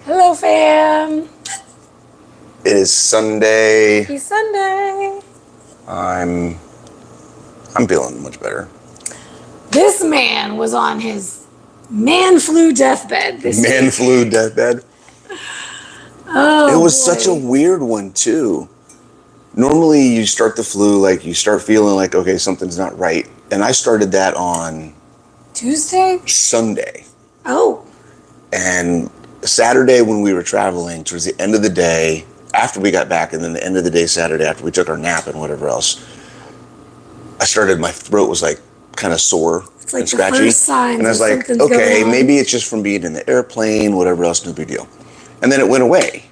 Hello, fam. It is Sunday. Happy Sunday. I'm feeling much better. This man was on his man flu deathbed this Man week. flu deathbed. Oh, it was boy. such a weird one too. Normally you start the flu, like you start feeling like, okay, something's not right. And I started that on Tuesday? Sunday. Oh. And Saturday when we were traveling, towards the end of the day, after we got back, and then the end of the day Saturday after we took our nap and whatever else, my throat was like kind of sore It's like and scratchy. the first signs and I was that like, something's okay, going on. maybe it's just from being in the airplane, whatever else, no big deal. And then it went away.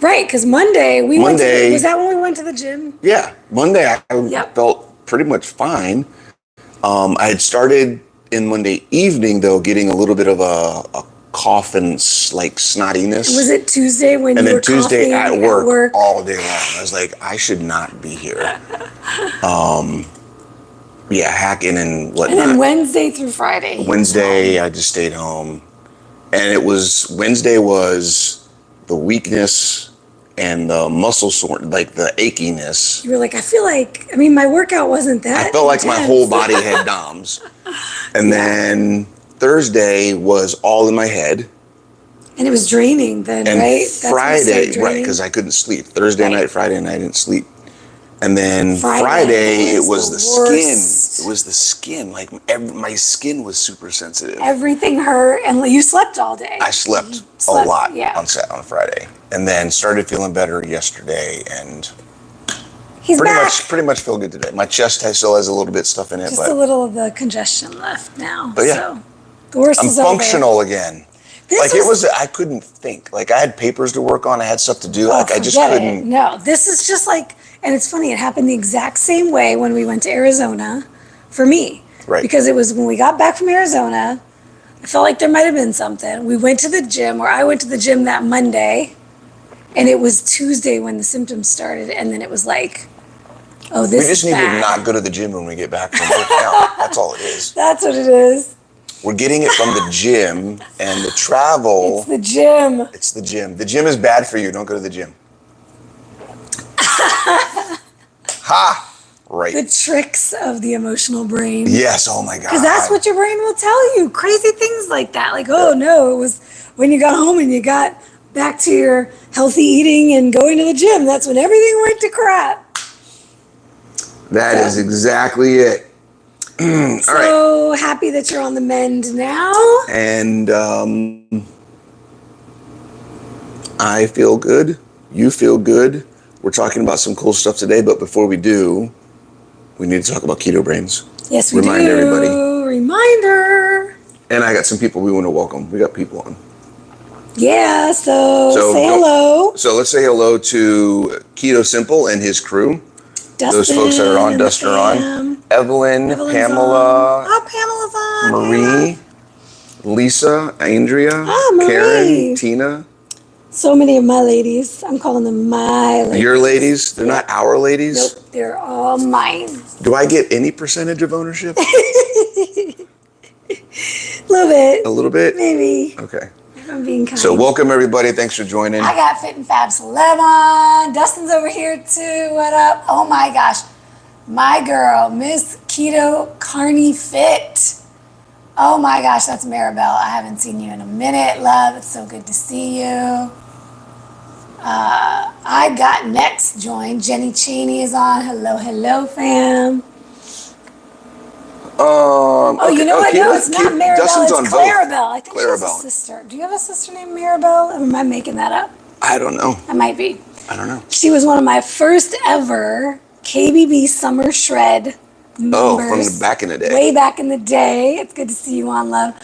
Right, because Monday, was that when we went to the gym? Yeah, Monday I felt pretty much fine. I had started in Monday evening, though, getting a little bit of a cough and like snottiness. Was it Tuesday when you were coughing? And then Tuesday at work all day long. I was like, I should not be here. Hacking and whatnot. And then Wednesday through Friday. Wednesday, I just stayed home. And Wednesday was the weakness and the muscle sore, like the achiness. You were like, my workout wasn't that I felt like my intense. whole body had DOMS. And then Thursday was all in my head. And it was draining then, and right? Friday, right, because I couldn't sleep. Thursday night, Friday night, I didn't sleep. And then Friday it was the skin. It was the skin. Like my skin was super sensitive. Everything hurt, and you slept all day. I slept a lot on Friday, and then started feeling better yesterday, and pretty much feel good today. My chest still has a little bit stuff in it, just a little of the congestion left now. But so the worst is over. I'm functional again. I couldn't think. Like I had papers to work on. I had stuff to do. I just couldn't. No, this is just like, and it's funny. It happened the exact same way when we went to Arizona, for me. Right. Because it was when we got back from Arizona. I felt like there might have been something. We went to the gym, or I went to the gym that Monday, and it was Tuesday when the symptoms started, and then it was like, oh, this is bad. We just need to not go to the gym when we get back from working out. That's all it is. That's what it is. We're getting it from the gym, and the travel. It's the gym. It's the gym. The gym is bad for you. Don't go to the gym. Ha! Right. The tricks of the emotional brain. Yes. Oh my God. Because that's what your brain will tell you. Crazy things like that. Like, oh no, it was when you got home and you got back to your healthy eating and going to the gym. That's when everything went to crap. That is exactly it. So happy that you're on the mend now. And I feel good. You feel good. We're talking about some cool stuff today, but before we do, we need to talk about Keto Brains. Yes, we Remind do. everybody. Reminder. And I got some people we want to welcome. We got people on. Yeah, so say hello. So let's say hello to Keto Simple and his crew. Dustin, those folks that are on, Dustin are on. Evelyn's Pamela, on. Pamela's on. Marie, Lisa, Andrea, Marie. Karen, Tina. So many of my ladies. I'm calling them my ladies. Your ladies? They're not our ladies? Nope, they're all mine. Do I get any percentage of ownership? A little bit. A little bit? Maybe. Okay. If I'm being kind. So welcome everybody. Thanks for joining. I got Fit and Fab Celeb on. Dustin's over here too. What up? Oh my gosh. My girl, Miss Keto Carney Fit. Oh my gosh, that's Maribel. I haven't seen you in a minute, love. It's so good to see you. I got next joined. Jenny Cheney is on. Hello, fam. You know what? No, it's not Maribel. Dustin's it's on Clarabelle. both. I think she has a sister. Do you have a sister named Maribel? Or am I making that up? I don't know. I might be. I don't know. She was one of my first ever KBB Summer Shred members. Oh, from back in the day. Way back in the day. It's good to see you on, love.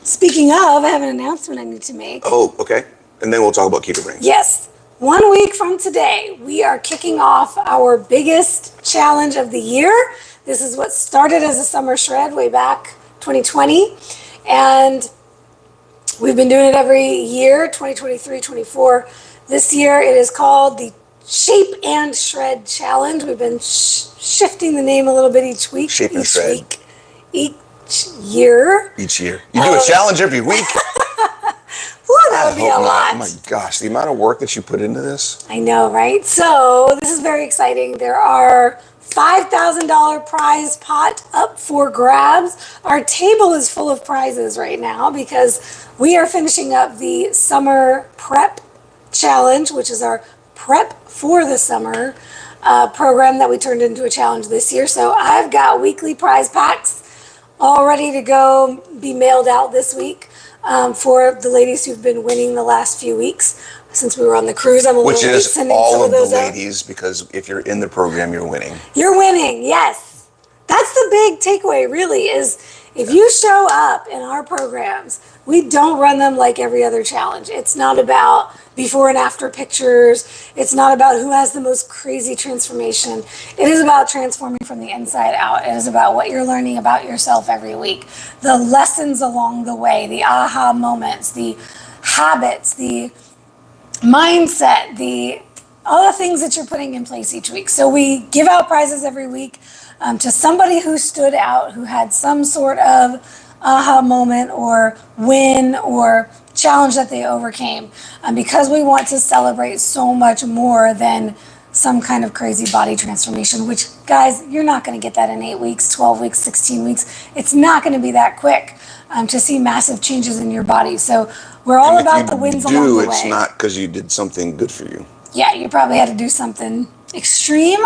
Speaking of, I have an announcement I need to make. Oh, okay. And then we'll talk about Keto Brains. Yes. 1 week from today, we are kicking off our biggest challenge of the year. This is what started as a summer shred way back 2020. And we've been doing it every year, 2023, 24. This year it is called the Shape and Shred Challenge. We've been shifting the name a little bit each week. Shape and Shred. Each year. Each year. You do a challenge every week. that would be a lot. Oh my gosh, the amount of work that you put into this. I know, right? So this is very exciting. There are $5,000 prize pot up for grabs. Our table is full of prizes right now because we are finishing up the summer prep challenge, which is our prep for the summer program that we turned into a challenge this year. So I've got weekly prize packs all ready to go, be mailed out this week for the ladies who've been winning the last few weeks. Since we were on the cruise, I'm a Which little late is sending all some of of the those out. ladies, because if you're in the program, you're winning. You're winning, yes. That's the big takeaway, really, is if you show up in our programs, we don't run them like every other challenge. It's not about before and after pictures. It's not about who has the most crazy transformation. It is about transforming from the inside out. It is about what you're learning about yourself every week. The lessons along the way, the aha moments, the habits, the mindset, all the things that you're putting in place each week. So we give out prizes every week to somebody who stood out, who had some sort of aha moment or win or challenge that they overcame. Because we want to celebrate so much more than some kind of crazy body transformation, which, guys, you're not going to get that in 8 weeks, 12 weeks, 16 weeks. It's not going to be that quick to see massive changes in your body. So we're all about the wins along the way. It's not because you did something good for you. Yeah, you probably had to do something extreme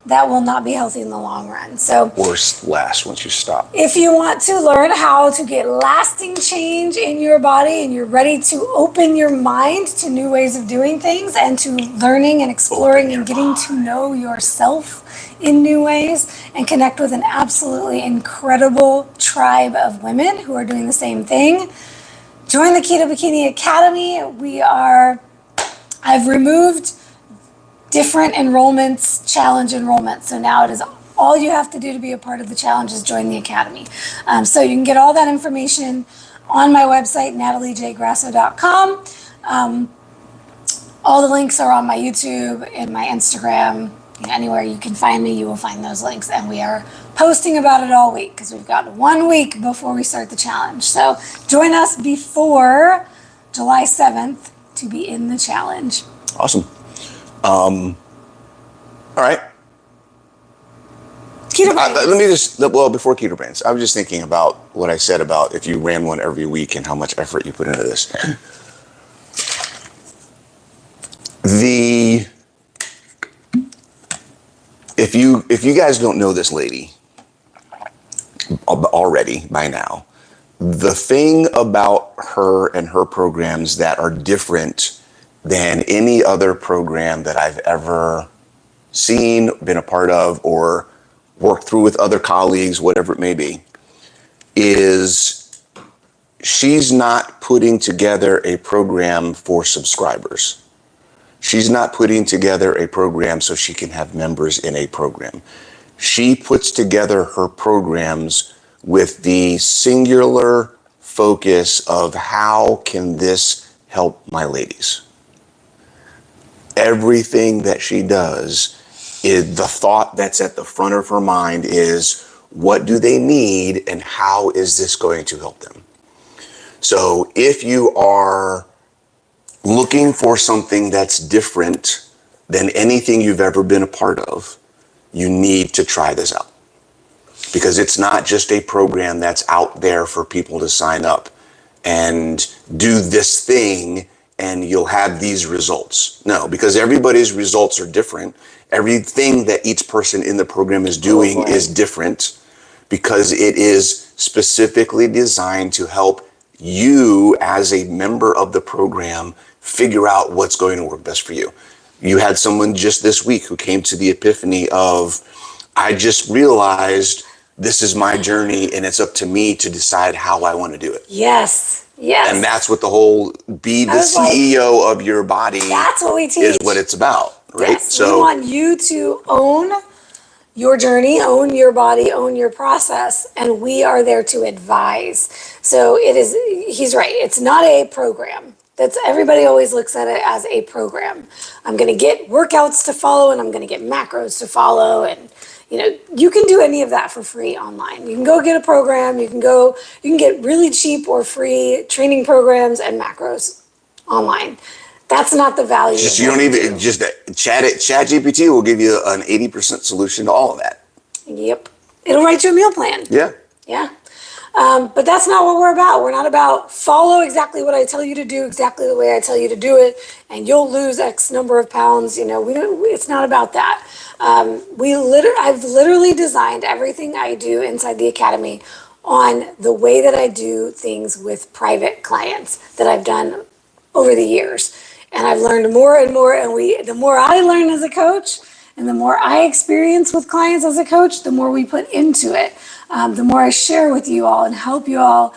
that will not be healthy in the long run. So, or last once you stop. If you want to learn how to get lasting change in your body and you're ready to open your mind to new ways of doing things and to learning and exploring and getting to know yourself in new ways and connect with an absolutely incredible tribe of women who are doing the same thing, join the Keto Bikini Academy. I've removed different enrollments, challenge enrollments. So now it is all you have to do to be a part of the challenge is join the academy. So you can get all that information on my website, nataliejgrasso.com. All the links are on my YouTube and my Instagram. Anywhere you can find me, you will find those links. And we are posting about it all week because we've got 1 week before we start the challenge. So join us before July 7th to be in the challenge. Awesome. All right. Keto Brains. Before Keto Brains, I was just thinking about what I said about if you ran one every week and how much effort you put into this. If you guys don't know this lady already by now, the thing about her and her programs that are different than any other program that I've ever seen, been a part of, or worked through with other colleagues, whatever it may be, is she's not putting together a program for subscribers. She's not putting together a program so she can have members in a program. She puts together her programs with the singular focus of how can this help my ladies? Everything that she does is the thought that's at the front of her mind is what do they need and how is this going to help them? So if you are looking for something that's different than anything you've ever been a part of, you need to try this out. Because it's not just a program that's out there for people to sign up and do this thing and you'll have these results. No, because everybody's results are different. Everything that each person in the program is doing is different because it is specifically designed to help you as a member of the program figure out what's going to work best for you. You had someone just this week who came to the epiphany of, I just realized this is my journey and it's up to me to decide how I want to do it. Yes. Yes. And that's what the whole be the CEO of your body that's what we teach. Is what it's about, right? Yes. So we want you to own your journey, own your body, own your process, and we are there to advise. So he's right. It's not a program. Everybody always looks at it as a program. I'm going to get workouts to follow and I'm going to get macros to follow, and you can do any of that for free online. You can go get a program. You can get really cheap or free training programs and macros online. That's not the value. Just you don't even just chat it. Chat GPT will give you an 80% solution to all of that. Yep. It'll write you a meal plan. Yeah. Yeah. But that's not what we're about. We're not about follow exactly what I tell you to do, exactly the way I tell you to do it, and you'll lose X number of pounds. You know, it's not about that. I've literally designed everything I do inside the academy on the way that I do things with private clients that I've done over the years. And I've learned more and more, and the more I learn as a coach and the more I experience with clients as a coach, the more we put into it. The more I share with you all and help you all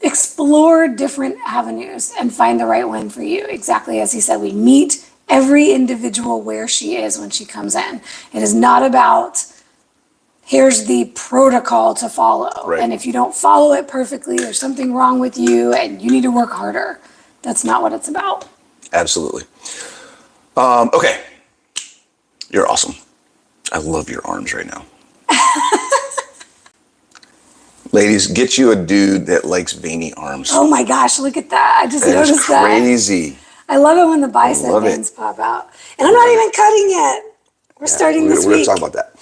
explore different avenues and find the right one for you. Exactly as he said, we meet every individual where she is when she comes in. It is not about, here's the protocol to follow. Right. And if you don't follow it perfectly, there's something wrong with you and you need to work harder. That's not what it's about. Absolutely. Okay. You're awesome. I love your arms right now. Ladies, get you a dude that likes veiny arms. Oh my gosh, look at that. I just That is noticed that. crazy. I love it when the bicep veins pop out. And I'm not even cutting yet. We're starting this week. We're going to talk about that.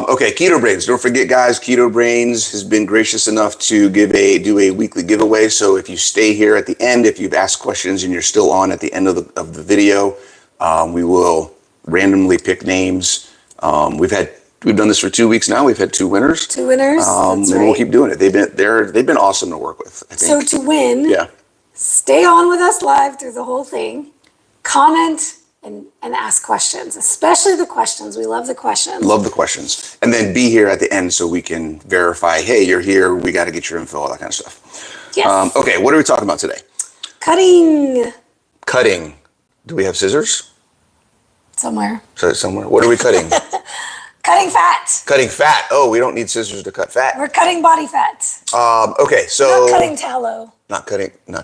Okay, Keto Brains. Don't forget, guys, Keto Brains has been gracious enough to do a weekly giveaway. So if you stay here at the end, if you've asked questions and you're still on at the end of the video, we will randomly pick names. We've done this for 2 weeks now. We've had 2 winners. 2 winners. And we'll keep doing it. They've been awesome to work with, I think. So to win, yeah, stay on with us live through the whole thing. Comment and ask questions, especially the questions. We love the questions. Love the questions. And then be here at the end so we can verify, hey, you're here. We got to get your info, all that kind of stuff. Yes. Okay, what are we talking about today? Cutting. Cutting. Do we have scissors? Somewhere. Somewhere. What are we cutting? Cutting fat. Cutting fat. Oh, we don't need scissors to cut fat. We're cutting body fat. Okay, so Not cutting tallow. Not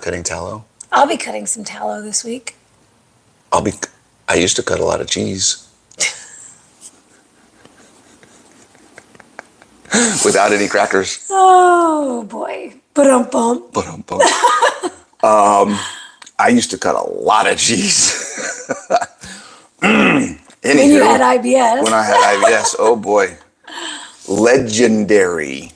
cutting tallow. I'll be cutting some tallow this week. I used to cut a lot of cheese. Without any crackers. Oh boy. Ba-dum-bum. I used to cut a lot of cheese. When you had IBS. When I had IBS, oh boy. Legendary.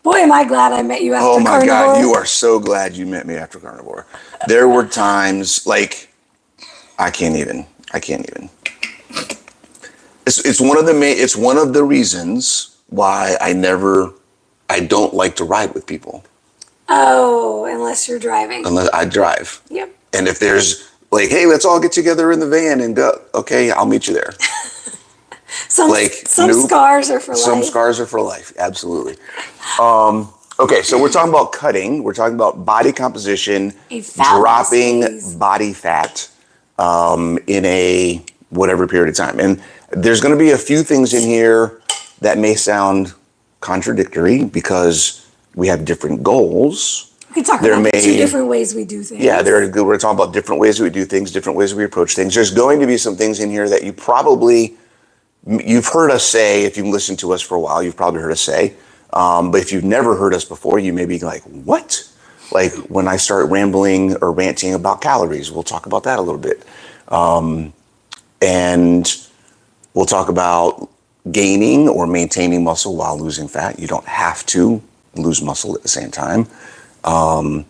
Boy, am I glad I met you after Carnivore. Oh my God, you Carnivore. are so glad you met me after Carnivore. There were times like, I can't even. It's one of the reasons why I don't like to ride with people. Oh, unless you're driving. Unless I drive. Yep. And if there's like, hey, let's all get together in the van and go, okay, I'll meet you there. Some scars are for life. Some scars are for life, absolutely. Okay, so we're talking about cutting. We're talking about body composition, dropping body fat in a whatever period of time. And there's going to be a few things in here that may sound contradictory because we have different goals. We can talk about 2 different ways we do things. Yeah, we're talking about different ways we do things, different ways we approach things. There's going to be some things in here that you've heard us say. If you've listened to us for a while, you've probably heard us say. But if you've never heard us before, you may be like, what? Like when I start rambling or ranting about calories, we'll talk about that a little bit. And we'll talk about gaining or maintaining muscle while losing fat. You don't have to lose muscle at the same time. But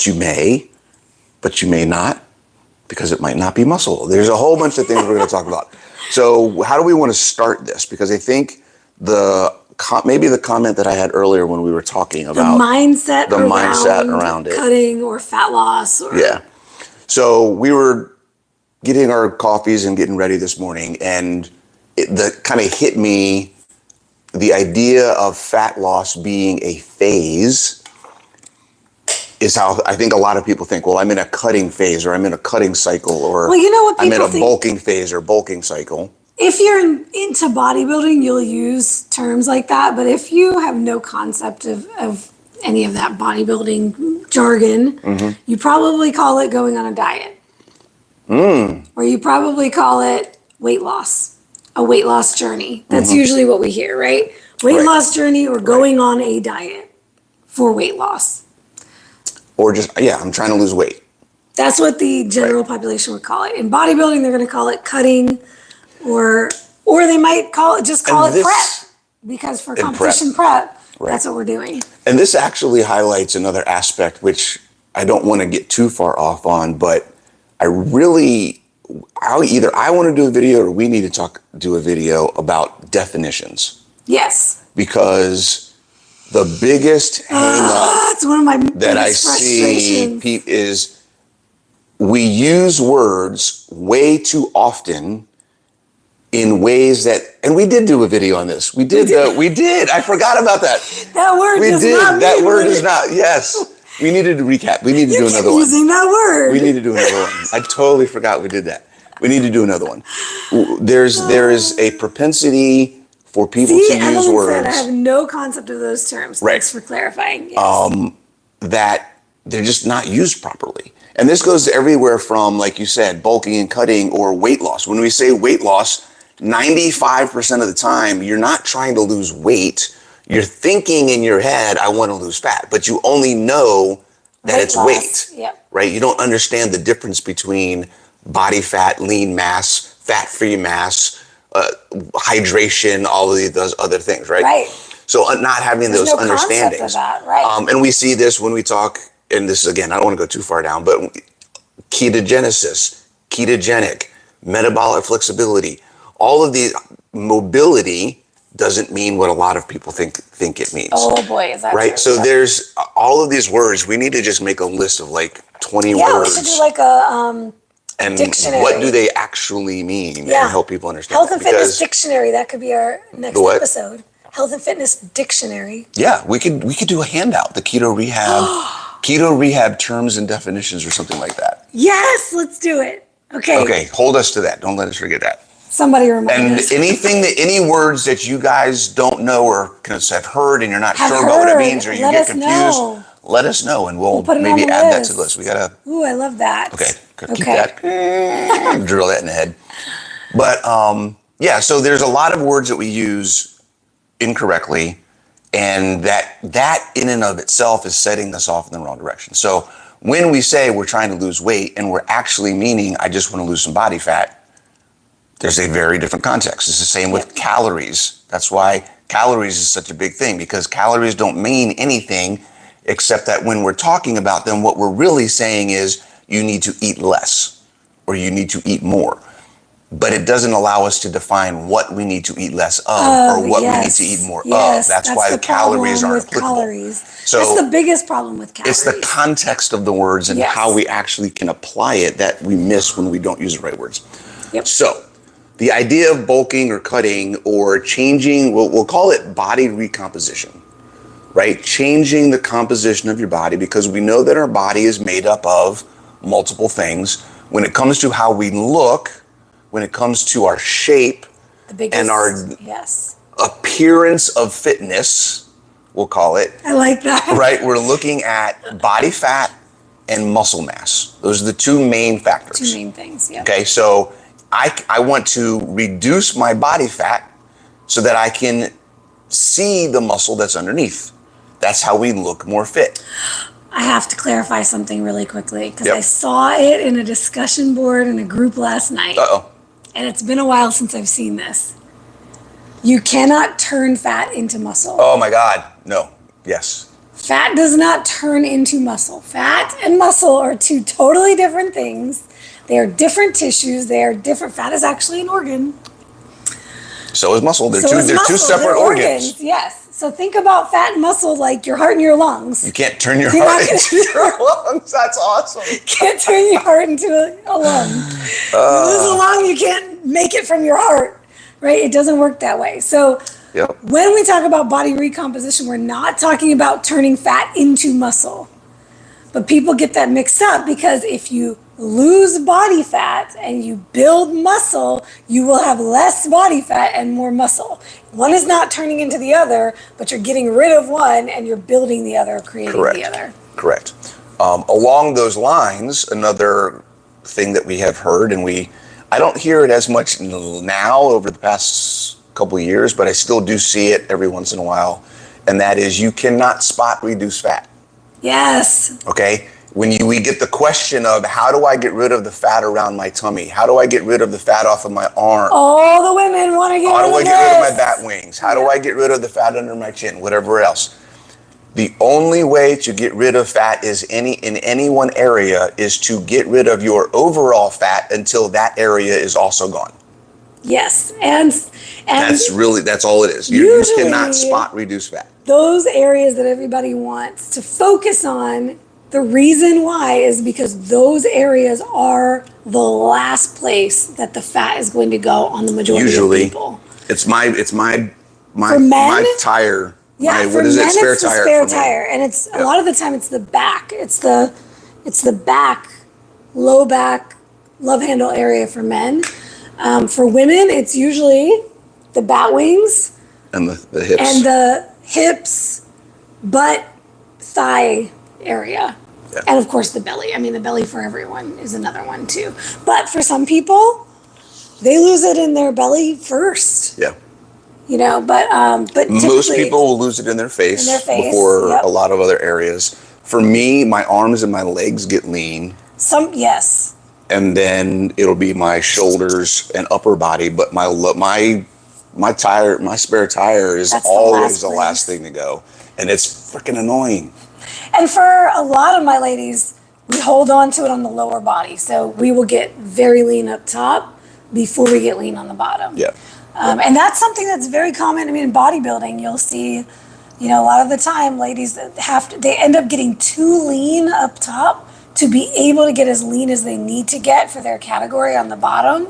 you may not, because it might not be muscle. There's a whole bunch of things we're going to talk about. So how do we want to start this? Because I think maybe the comment that I had earlier when we were talking about the mindset around it, cutting or fat loss. Yeah. So we were getting our coffees and getting ready this morning, and that kind of hit me. The idea of fat loss being a phase is how I think a lot of people think, well, I'm in a cutting phase, or I'm in a cutting cycle, or well, you know what I'm in people a think, bulking phase or bulking cycle. If you're into bodybuilding, you'll use terms like that. But if you have no concept of any of that bodybuilding jargon, you probably call it going on a diet. Or you probably call it weight loss, a weight loss journey. That's usually what we hear, right? Weight loss journey or going on a diet for weight loss. or just, I'm trying to lose weight. That's what the general population would call it. In bodybuilding, they're going to call it cutting, or they might call it prep, because for competition prep, that's what we're doing. And this actually highlights another aspect, which I don't want to get too far off on, but either I want to do a video or we need to do a video about definitions. Yes. Because the biggest hang up it's one of my that I see is we use words way too often in ways that, and we did do a video on this. We did. I forgot about that. That word is not. Yes. We needed to recap. We need to do another one. Using that word. We need to do another one. I totally forgot we did that. We need to do another one. There is a propensity for people to use words. I have no concept of those terms. Right. Thanks for clarifying. Yes. That they're just not used properly. And this goes everywhere from, like you said, bulking and cutting or weight loss. When we say weight loss, 95% of the time, you're not trying to lose weight. You're thinking in your head, I want to lose fat, but you only know that it's weight, right? You don't understand the difference between body fat, lean mass, fat-free mass, hydration, all of those other things, right? Right. So not having those understandings. Of that, right. And we see this when we talk, and this is, again, I don't want to go too far down, but ketogenesis, ketogenic, metabolic flexibility, all of these, mobility doesn't mean what a lot of people think it means. Oh boy, is that right? true? So there's all of these words. We need to just make a list of like 20 words. Yeah, we should do like a and dictionary. What do they actually mean and help people understand. Health and fitness dictionary. That could be our next episode. Health and fitness dictionary. Yeah, we could do a handout. The keto rehab terms and definitions or something like that. Yes, let's do it. Okay. Okay, hold us to that. Don't let us forget that. Somebody remind us. And any words that you guys don't know or have heard and you're not sure about what it means or you get confused, let us know and we'll maybe add that to the list. We gotta. Ooh, I love that. Okay, keep that. Drill that in the head. But so there's a lot of words that we use incorrectly, and that in and of itself is setting us off in the wrong direction. So when we say we're trying to lose weight and we're actually meaning I just want to lose some body fat, there's a very different context. It's the same with calories. That's why calories is such a big thing, because calories don't mean anything except that when we're talking about them, what we're really saying is you need to eat less or you need to eat more. But it doesn't allow us to define what we need to eat less of or what we need to eat more of. That's why the calories aren't applicable. So that's the biggest problem with calories. It's the context of the words and how we actually can apply it that we miss when we don't use the right words. Yep. So the idea of bulking or cutting or changing, we'll call it body recomposition, right? Changing the composition of your body, because we know that our body is made up of multiple things. When it comes to how we look, when it comes to our shape and our appearance of fitness, we'll call it. I like that. Right? We're looking at body fat and muscle mass. Those are the two main factors. Two main things, yeah. Okay, so I want to reduce my body fat so that I can see the muscle that's underneath. That's how we look more fit. I have to clarify something really quickly, because I saw it in a discussion board in a group last night. Uh-oh. And it's been a while since I've seen this. You cannot turn fat into muscle. Oh my God, no, yes. Fat does not turn into muscle. Fat and muscle are two totally different things. They are different tissues. They are different. Fat is actually an organ. So is muscle. They're two separate organs. Yes. So think about fat and muscle like your heart and your lungs. You can't turn your heart into your lungs. That's awesome. Can't turn your heart into a lung. You lose a lung, you can't make it from your heart, right? It doesn't work that way. So when we talk about body recomposition, we're not talking about turning fat into muscle. But people get that mixed up, because if you lose body fat and you build muscle, you will have less body fat and more muscle. One is not turning into the other, but you're getting rid of one and you're building the other, creating the other. Correct. Along those lines, another thing that we have heard, and I don't hear it as much now over the past couple of years, but I still do see it every once in a while, and that is you cannot spot reduce fat. Yes. Okay? we get the question of, how do I get rid of the fat around my tummy? How do I get rid of the fat off of my arm? All the women want to get rid of How do I get rid of my this. bat wings? How do I get rid of the fat under my chin? Whatever else. The only way to get rid of fat in any one area is to get rid of your overall fat until that area is also gone. Yes, and that's all it is. You cannot spot reduce fat. Those areas that everybody wants to focus on, the reason why is because those areas are the last place that the fat is going to go on the majority of people. It's my For men, my tire. Yeah, for men it's the spare tire, and it's a lot of the time it's the back. It's the back, low back, love handle area for men. For women, it's usually the bat wings and the hips and the hips, butt, thigh area, and of course the belly. I mean, the belly for everyone is another one too. But for some people, they lose it in their belly first. Yeah. You know, but most people will lose it in their face before a lot of other areas. For me, my arms and my legs get lean. Yes. And then it'll be my shoulders and upper body, but my spare tire is always the last thing to go, and it's freaking annoying. And for a lot of my ladies, we hold on to it on the lower body, so we will get very lean up top before we get lean on the bottom. Yeah. And that's something that's very common. I mean, in bodybuilding, you'll see, a lot of the time, ladies that they end up getting too lean up top to be able to get as lean as they need to get for their category on the bottom.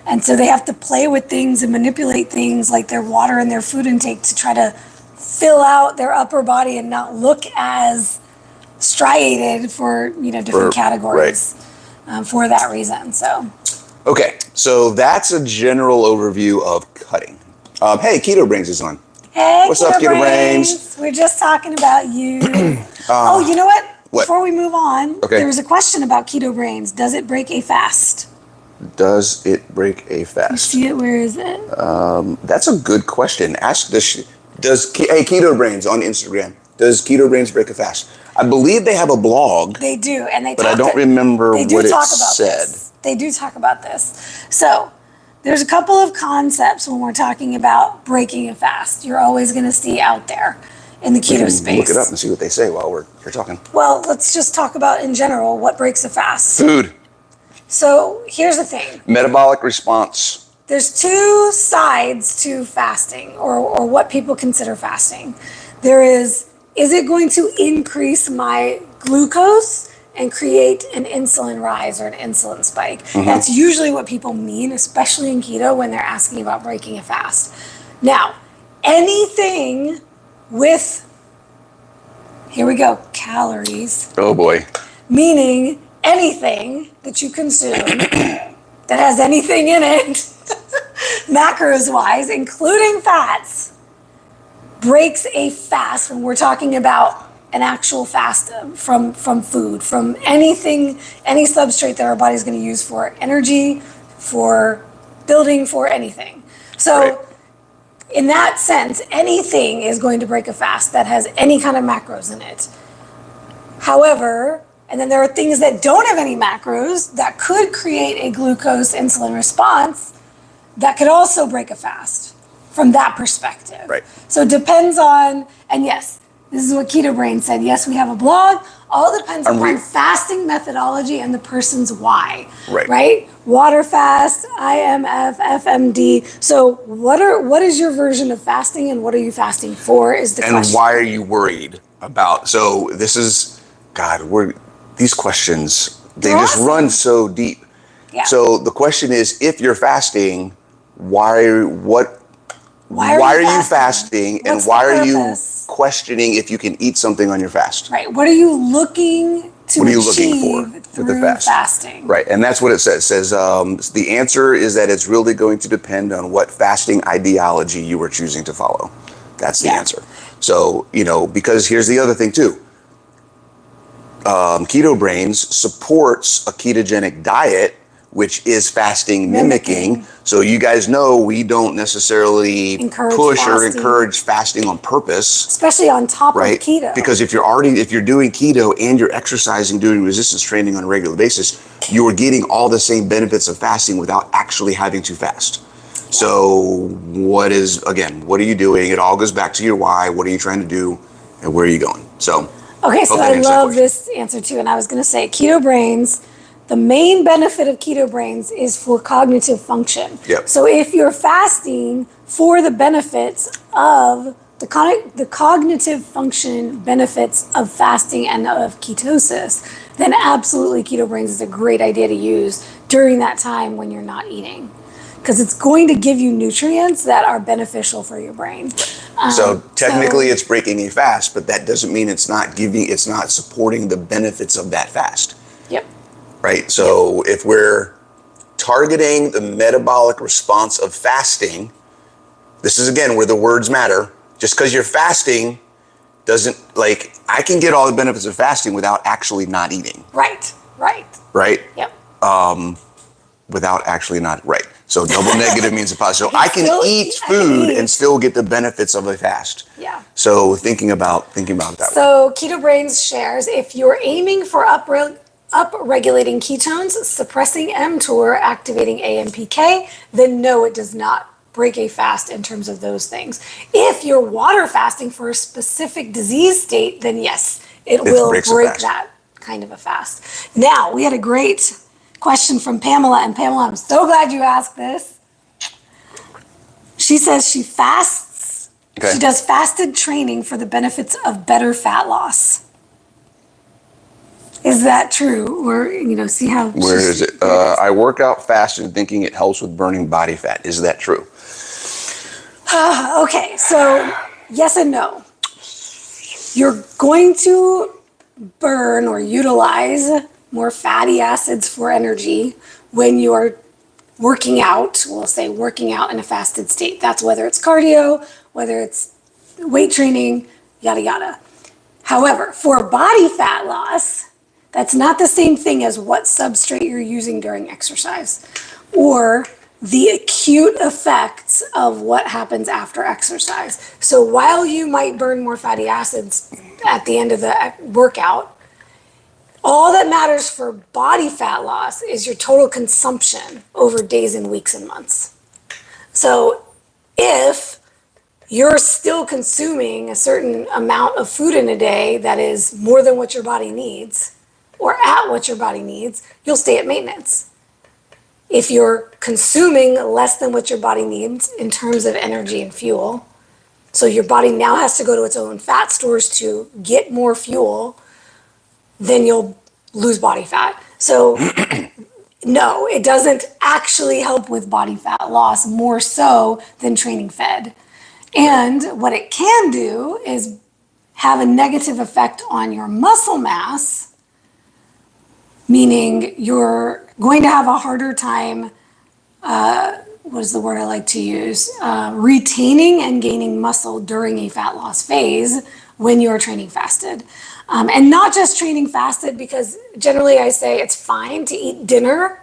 And so they have to play with things and manipulate things like their water and their food intake to try to fill out their upper body and not look as striated for, different categories for that reason. So. Okay, so that's a general overview of cutting. Hey, Keto Brains is on. Hey, what's up, Keto Brains? We're just talking about you. Oh, you know what? Before we move on, there was a question about Keto Brains. Does it break a fast? Does it break a fast? You see it? Where is it? That's a good question. Ask hey, Keto Brains on Instagram. Does Keto Brains break a fast? I believe they have a blog. They do, and but I don't remember what it said. They do talk about this. So there's a couple of concepts when we're talking about breaking a fast. You're always going to see out there in the keto space. Look it up and see what they say while we're here talking. Well, let's just talk about in general what breaks a fast. Food. So here's the thing. Metabolic response. There's two sides to fasting or what people consider fasting. There is it going to increase my glucose and create an insulin rise or an insulin spike? Mm-hmm. That's usually what people mean, especially in keto when they're asking about breaking a fast. Now, anything with, here we go, calories. Oh boy. Meaning anything that you consume that has anything in it, macros wise, including fats, breaks a fast when we're talking about an actual fast from food, from anything, any substrate that our body's going to use for energy, for building, for anything. So in that sense, anything is going to break a fast that has any kind of macros in it. However, and then there are things that don't have any macros that could create a glucose insulin response that could also break a fast from that perspective. Right. So it depends on, and yes, this is what Keto Brain said. Yes, we have a blog. All depends upon fasting methodology and the person's why. Right? Water fast, IMF, FMD. So what is your version of fasting and what are you fasting for is the question. And why are you worried about? So this is, these questions, they just run so deep. Yeah. So the question is, if you're fasting, why are you fasting and why are you questioning if you can eat something on your fast? Right. What are you looking to achieve through with the fast? Fasting? Right. And that's what it says. It says the answer is that it's really going to depend on what fasting ideology you are choosing to follow. That's the answer. So, because here's the other thing too. Keto Brains supports a ketogenic diet which is fasting mimicking. So you guys know we don't necessarily push or encourage fasting on purpose. Especially on top of keto. Because if you're doing keto and you're exercising, doing resistance training on a regular basis, you're getting all the same benefits of fasting without actually having to fast. So what are you doing? It all goes back to your why. What are you trying to do? And where are you going? So, okay, so I love this answer too. And I was going to say keto brains, the main benefit of keto brains is for cognitive function. Yep. So if you're fasting for the benefits of the cognitive function benefits of fasting and of ketosis, then absolutely keto brains is a great idea to use during that time when you're not eating. Because it's going to give you nutrients that are beneficial for your brain. So technically it's breaking a fast, but that doesn't mean it's not supporting the benefits of that fast. Yep. Right? So if we're targeting the metabolic response of fasting, this is again where the words matter. Just because you're fasting doesn't, I can get all the benefits of fasting without actually not eating. Right. Yep. Without actually not, So double negative means a positive. So I can eat food and still get the benefits of a fast. Yeah. So thinking about that. So Keto Brains shares, if you're aiming for upregulating ketones, suppressing mTOR, activating AMPK, then no, it does not break a fast in terms of those things. If you're water fasting for a specific disease state, then yes, it will break that kind of a fast. Now, we had a great question from Pamela, and Pamela, I'm so glad you asked this. She says she fasts. Okay. She does fasted training for the benefits of better fat loss. Is that true? Or, see how... Where is it? I work out fasted thinking it helps with burning body fat. Is that true? Okay, so yes and no. You're going to burn or utilize more fatty acids for energy when you are working out. We'll say working out in a fasted state. That's whether it's cardio, whether it's weight training, yada, yada. However, for body fat loss, that's not the same thing as what substrate you're using during exercise or the acute effects of what happens after exercise. So while you might burn more fatty acids at the end of the workout, all that matters for body fat loss is your total consumption over days and weeks and months. So if you're still consuming a certain amount of food in a day that is more than what your body needs, or at what your body needs, you'll stay at maintenance. If you're consuming less than what your body needs in terms of energy and fuel, so your body now has to go to its own fat stores to get more fuel, then you'll lose body fat. So no, it doesn't actually help with body fat loss more so than training fed. And what it can do is have a negative effect on your muscle mass, meaning you're going to have a harder time, what is the word I like to use, retaining and gaining muscle during a fat loss phase when you're training fasted. And not just training fasted, because generally I say it's fine to eat dinner,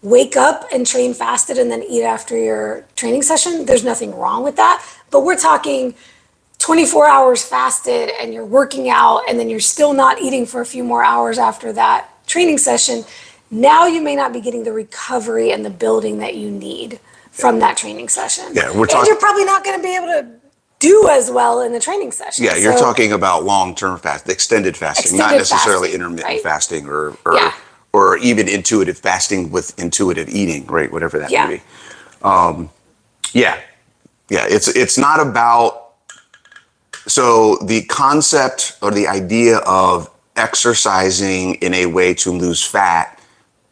wake up and train fasted, and then eat after your training session. There's nothing wrong with that. But we're talking 24 hours fasted and you're working out and then you're still not eating for a few more hours after that training session. Now you may not be getting the recovery and the building that you need from that training session. Yeah, and you're probably not going to be able to do as well in the training session. Yeah, you're talking about long-term fast, extended fasting, not necessarily intermittent fasting or even intuitive fasting with intuitive eating, right? Whatever that may be. It's not about, so the concept or the idea of exercising in a way to lose fat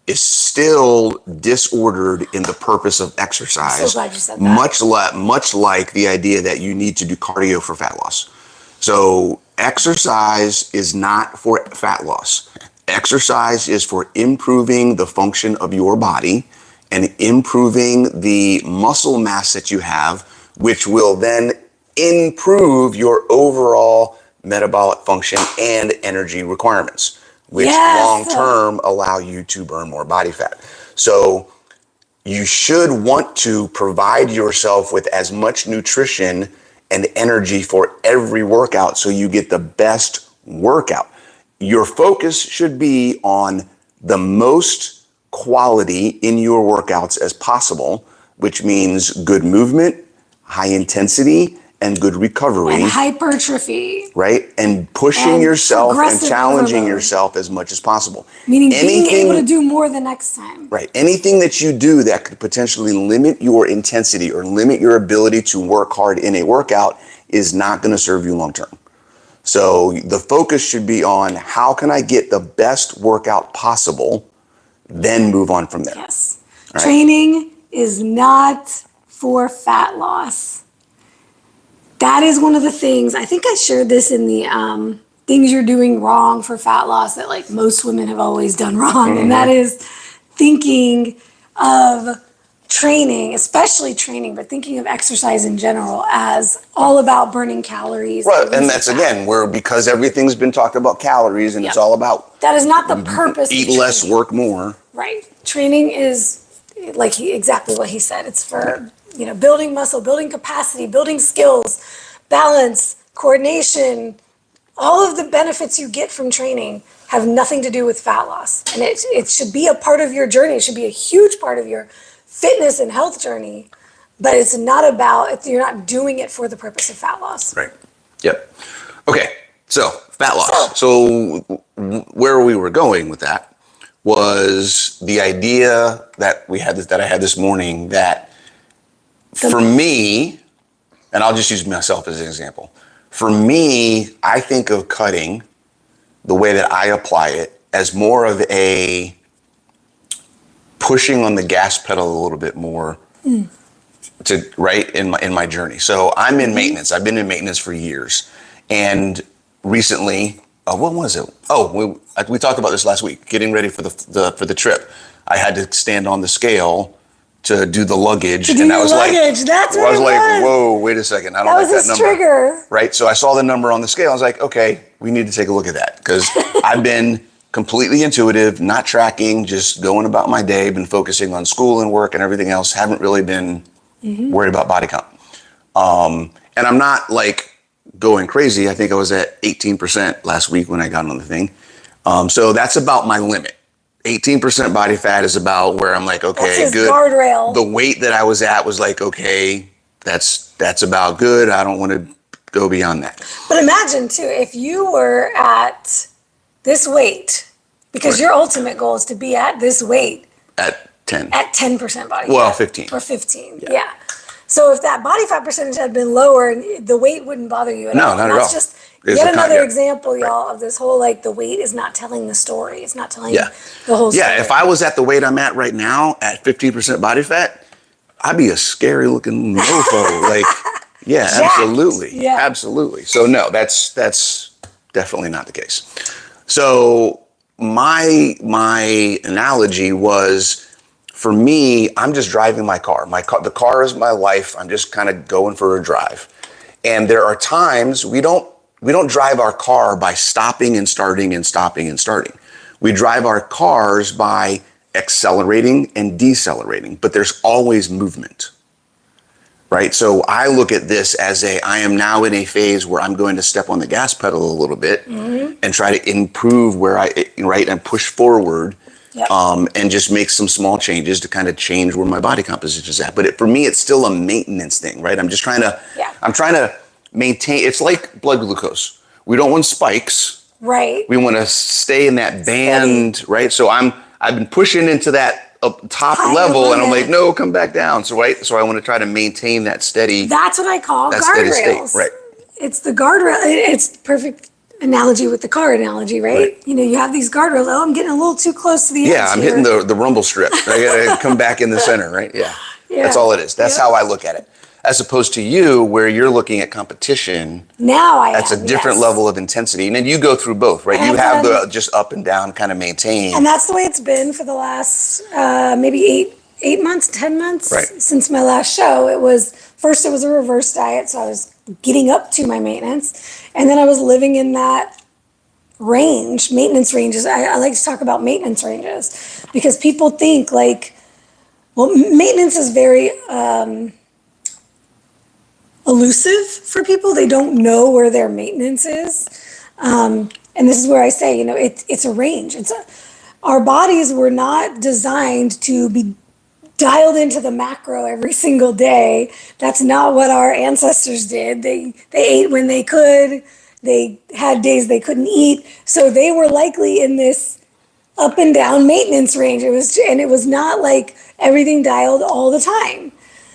is still disordered in the purpose of exercise. I'm so glad you said that. Much like the idea that you need to do cardio for fat loss. So exercise is not for fat loss. Exercise is for improving the function of your body and improving the muscle mass that you have, which will then improve your overall metabolic function and energy requirements, which long-term allow you to burn more body fat. So you should want to provide yourself with as much nutrition and energy for every workout so you get the best workout. Your focus should be on the most quality in your workouts as possible, which means good movement, high intensity, and good recovery. And hypertrophy. Right? And pushing And yourself and progressive challenging overload. yourself as much as possible. Meaning being able to do more the next time. Right. Anything that you do that could potentially limit your intensity or limit your ability to work hard in a workout is not going to serve you long term. So the focus should be on how can I get the best workout possible, then move on from there. Yes. Right? Training is not for fat loss. That is one of the things, I think I shared this in the things you're doing wrong for fat loss that like most women have always done wrong. And that is thinking of training, especially training, but thinking of exercise in general as all about burning calories. Right. And that's again, because everything's been talked about calories and it's all about that is not the purpose. Eat less, work more. Right. Training is like exactly what he said. It's for building muscle, building capacity, building skills, balance, coordination. All of the benefits you get from training have nothing to do with fat loss. And it should be a part of your journey. It should be a huge part of your fitness and health journey. But it's not about, you're not doing it for the purpose of fat loss. Right. Yep. Okay. So fat loss. So where we were going with that was the idea that I had this morning that for me, and I'll just use myself as an example. For me, I think of cutting the way that I apply it as more of a pushing on the gas pedal a little bit more in my journey. So I'm in maintenance. I've been in maintenance for years. And recently, what was it? Oh, we talked about this last week, getting ready for the trip. I had to stand on the scale to do the luggage. That's what I was like, whoa, wait a second. I don't like that number. That was his trigger. Right? So I saw the number on the scale. I was like, okay, we need to take a look at that because I've been completely intuitive, not tracking, just going about my day, been focusing on school and work and everything else. Haven't really been worried about body count. And I'm not like going crazy. I think I was at 18% last week when I got on the thing. So that's about my limit. 18% body fat is about where I'm like, okay, that's his good. Guardrail. The weight that I was at was like, okay, that's about good. I don't want to go beyond that. But imagine too, if you were at this weight, because your ultimate goal is to be at this weight. At 10. At 10% body fat. Well, 15. Or 15, yeah. So if that body fat percentage had been lower, the weight wouldn't bother you at all. No, not at all. That's just yet another example, y'all, of this whole like the weight is not telling the story. It's not telling the whole story. Yeah, if I was at the weight I'm at right now at 15% body fat, I'd be a scary looking mofo. Like, yeah, Jacked. Absolutely. Yeah. Absolutely. So no, that's definitely not the case. So my analogy was, for me, I'm just driving my car. The car is my life. I'm just kind of going for a drive. And there are times we don't drive our car by stopping and starting and stopping and starting. We drive our cars by accelerating and decelerating, but there's always movement, right? So I look at this as I am now in a phase where I'm going to step on the gas pedal a little bit and try to improve and push forward. Yep. And just make some small changes to kind of change where my body composition is at. But for me, it's still a maintenance thing, right? I'm just trying to maintain. It's like blood glucose. We don't want spikes. Right. We want to stay in that band, right? So I've been pushing into that top level, and I'm like, no, come back down. So I want to try to maintain that steady. That's what I call guardrails. Right. It's the guardrail. It's perfect analogy with the car analogy, right? You have these guardrails. Oh, I'm getting a little too close to the edge. Yeah, I'm hitting the rumble strip. I gotta come back in the center, right? Yeah. That's all it is. That's how I look at it. As opposed to you, where you're looking at competition. That's a different level of intensity. And then you go through both, right? You have the just up and down kind of maintain. And that's the way it's been for the last maybe 8 months, 10 months since my last show. It was a reverse diet. So I was getting up to my maintenance. And then I was living in that maintenance ranges. I like to talk about maintenance ranges because people think like, well, maintenance is very elusive for people. They don't know where their maintenance is. And this is where I say, you know, it's a range. Our bodies were not designed to be dialed into the macro every single day. That's not what our ancestors did. They ate when they could. They had days they couldn't eat. So they were likely in this up and down maintenance range. It was not like everything dialed all the time.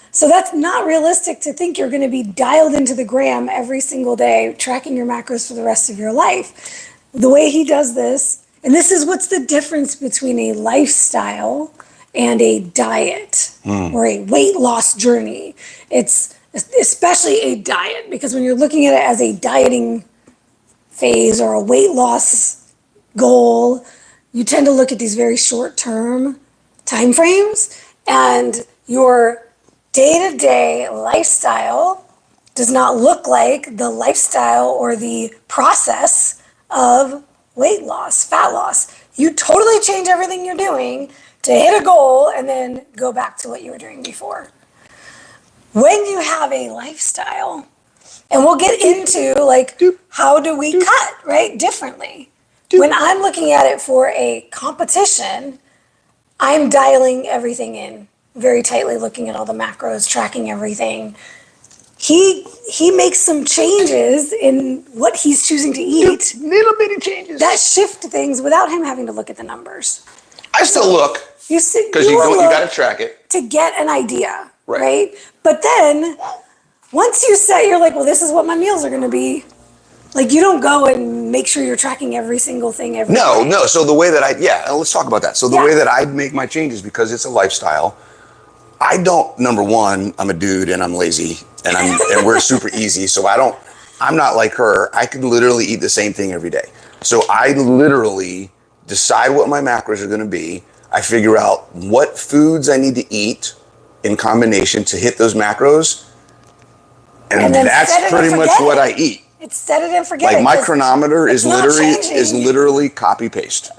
So that's not realistic to think you're going to be dialed into the gram every single day, tracking your macros for the rest of your life. The way he does this, and this is what's the difference between a lifestyle and a diet or a weight loss journey. It's especially a diet, because when you're looking at it as a dieting phase or a weight loss goal, you tend to look at these very short-term time frames, and your day-to-day lifestyle does not look like the lifestyle or the process of weight loss, fat loss. You totally change everything you're doing to hit a goal and then go back to what you were doing before. When you have a lifestyle, and we'll get into like, how do we cut, right, differently? When I'm looking at it for a competition, I'm dialing everything in very tightly, looking at all the macros, tracking everything. He makes some changes in what he's choosing to eat. Little bitty changes. That shift things without him having to look at the numbers. I still look. Because you got to track it. To get an idea, right? But then, once you set, you're like, well, this is what my meals are going to be. Like, you don't go and make sure you're tracking every single thing every day. No. So the way that let's talk about that. So the way that I make my changes, because it's a lifestyle, I don't, number one, I'm a dude and I'm lazy and we're super easy. So I'm not like her. I could literally eat the same thing every day. So I literally decide what my macros are going to be. I figure out what foods I need to eat in combination to hit those macros. And that's pretty much what I eat. It's set it and forget it. Like my chronometer is literally copy paste.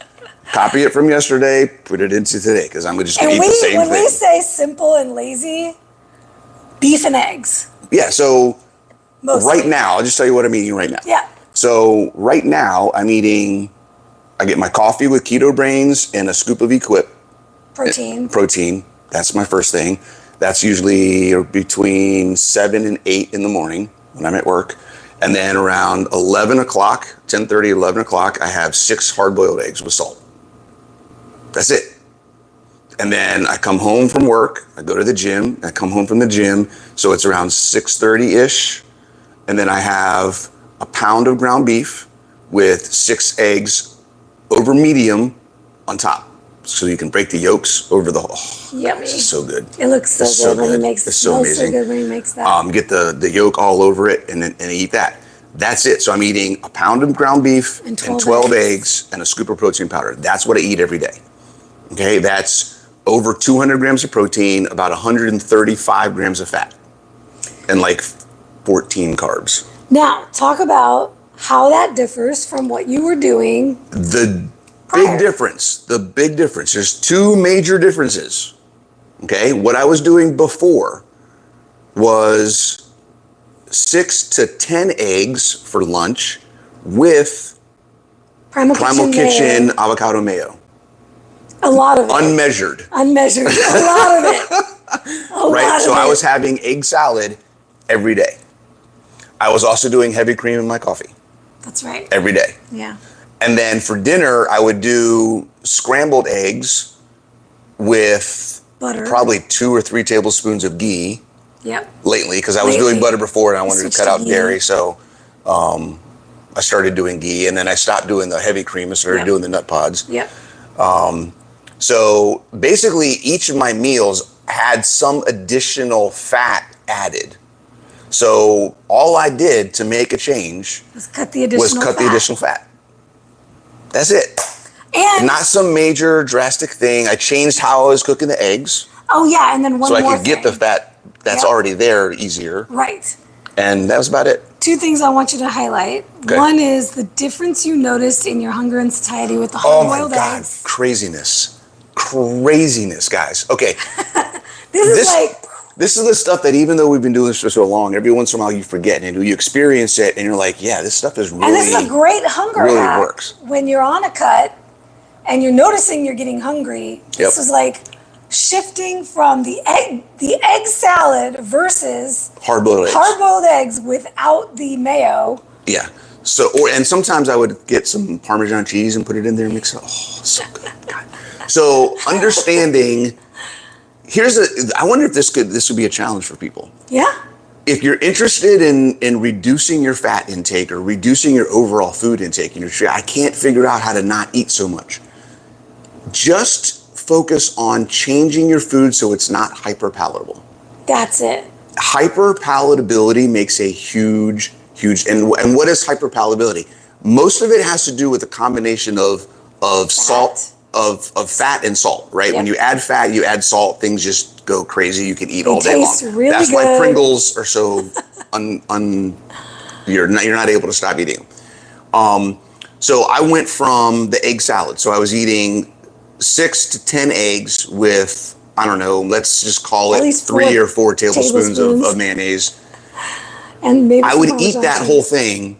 Copy it from yesterday, put it into today, because I'm just going to eat the same thing. When we say simple and lazy, beef and eggs. Yeah, so Mostly. Right now, I'll just tell you what I'm eating right now. Yeah. So right now, I get my coffee with keto brains and a scoop of Equip. Protein. That's my first thing. That's usually between 7 and 8 in the morning when I'm at work. And then around 11 o'clock, 10:30, 11 o'clock, I have 6 hard-boiled eggs with salt. That's it. And then I come home from work, I go to the gym, I come home from the gym, so it's around 6:30-ish. And then I have a pound of ground beef with 6 eggs over medium on top. So you can break the yolks over the whole. Yummy. This is so good. It looks so good when he makes it. It's so amazing. So good when he makes that. Get the yolk all over it and eat that. That's it. So I'm eating a pound of ground beef and 12 eggs and a scoop of protein powder. That's what I eat every day. Okay, that's over 200 grams of protein, about 135 grams of fat, and like 14 carbs. Now, talk about how that differs from what you were doing. The big difference. There's 2 major differences. Okay, what I was doing before was 6 to 10 eggs for lunch with Primal Kitchen avocado mayo. A lot of it. Unmeasured. A lot of it. Right, so I was having egg salad every day. I was also doing heavy cream in my coffee. That's right. Every day. Yeah. And then for dinner, I would do scrambled eggs with butter. Probably 2 or 3 tablespoons of ghee. Yep. Lately, because I was doing butter before and I wanted to cut out dairy. So I started doing ghee, and then I stopped doing the heavy cream and started doing the nut pods. Yep. So basically, each of my meals had some additional fat added. So all I did to make a change was cut the additional fat. That's it. And not some major drastic thing. I changed how I was cooking the eggs. Oh yeah, and then one more so I could get the fat that's already there easier. Right. And that was about it. two things I want you to highlight. Okay. One is the difference you noticed in your hunger and satiety with the Oh my hard-boiled God, eggs. craziness, guys. Okay, this is the stuff that even though we've been doing this for so long, every once in a while you forget and you experience it and you're like, yeah, this stuff is really, and this is a great hunger really hack. works. When you're on a cut and you're noticing you're getting hungry, this is like shifting from the egg salad versus hard-boiled eggs without the mayo. Yeah. So, and sometimes I would get some Parmesan cheese and put it in there and mix it. Oh, so good. God. So understanding, I wonder if this would be a challenge for people. Yeah. If you're interested in reducing your fat intake or reducing your overall food intake, and I can't figure out how to not eat so much, just focus on changing your food so it's not hyper palatable. That's it. Hyper palatability makes a huge, and what is hyper palatability? Most of it has to do with a combination of salt, of fat and salt, right? When you add fat, you add salt, things just go crazy. You can eat all day long. Really That's good. why Pringles are so you're not able to stop eating them. So I went from the egg salad. So I was eating 6 to 10 eggs with, I don't know, let's just call it 3 or 4 tablespoons of mayonnaise. And maybe I would eat that whole thing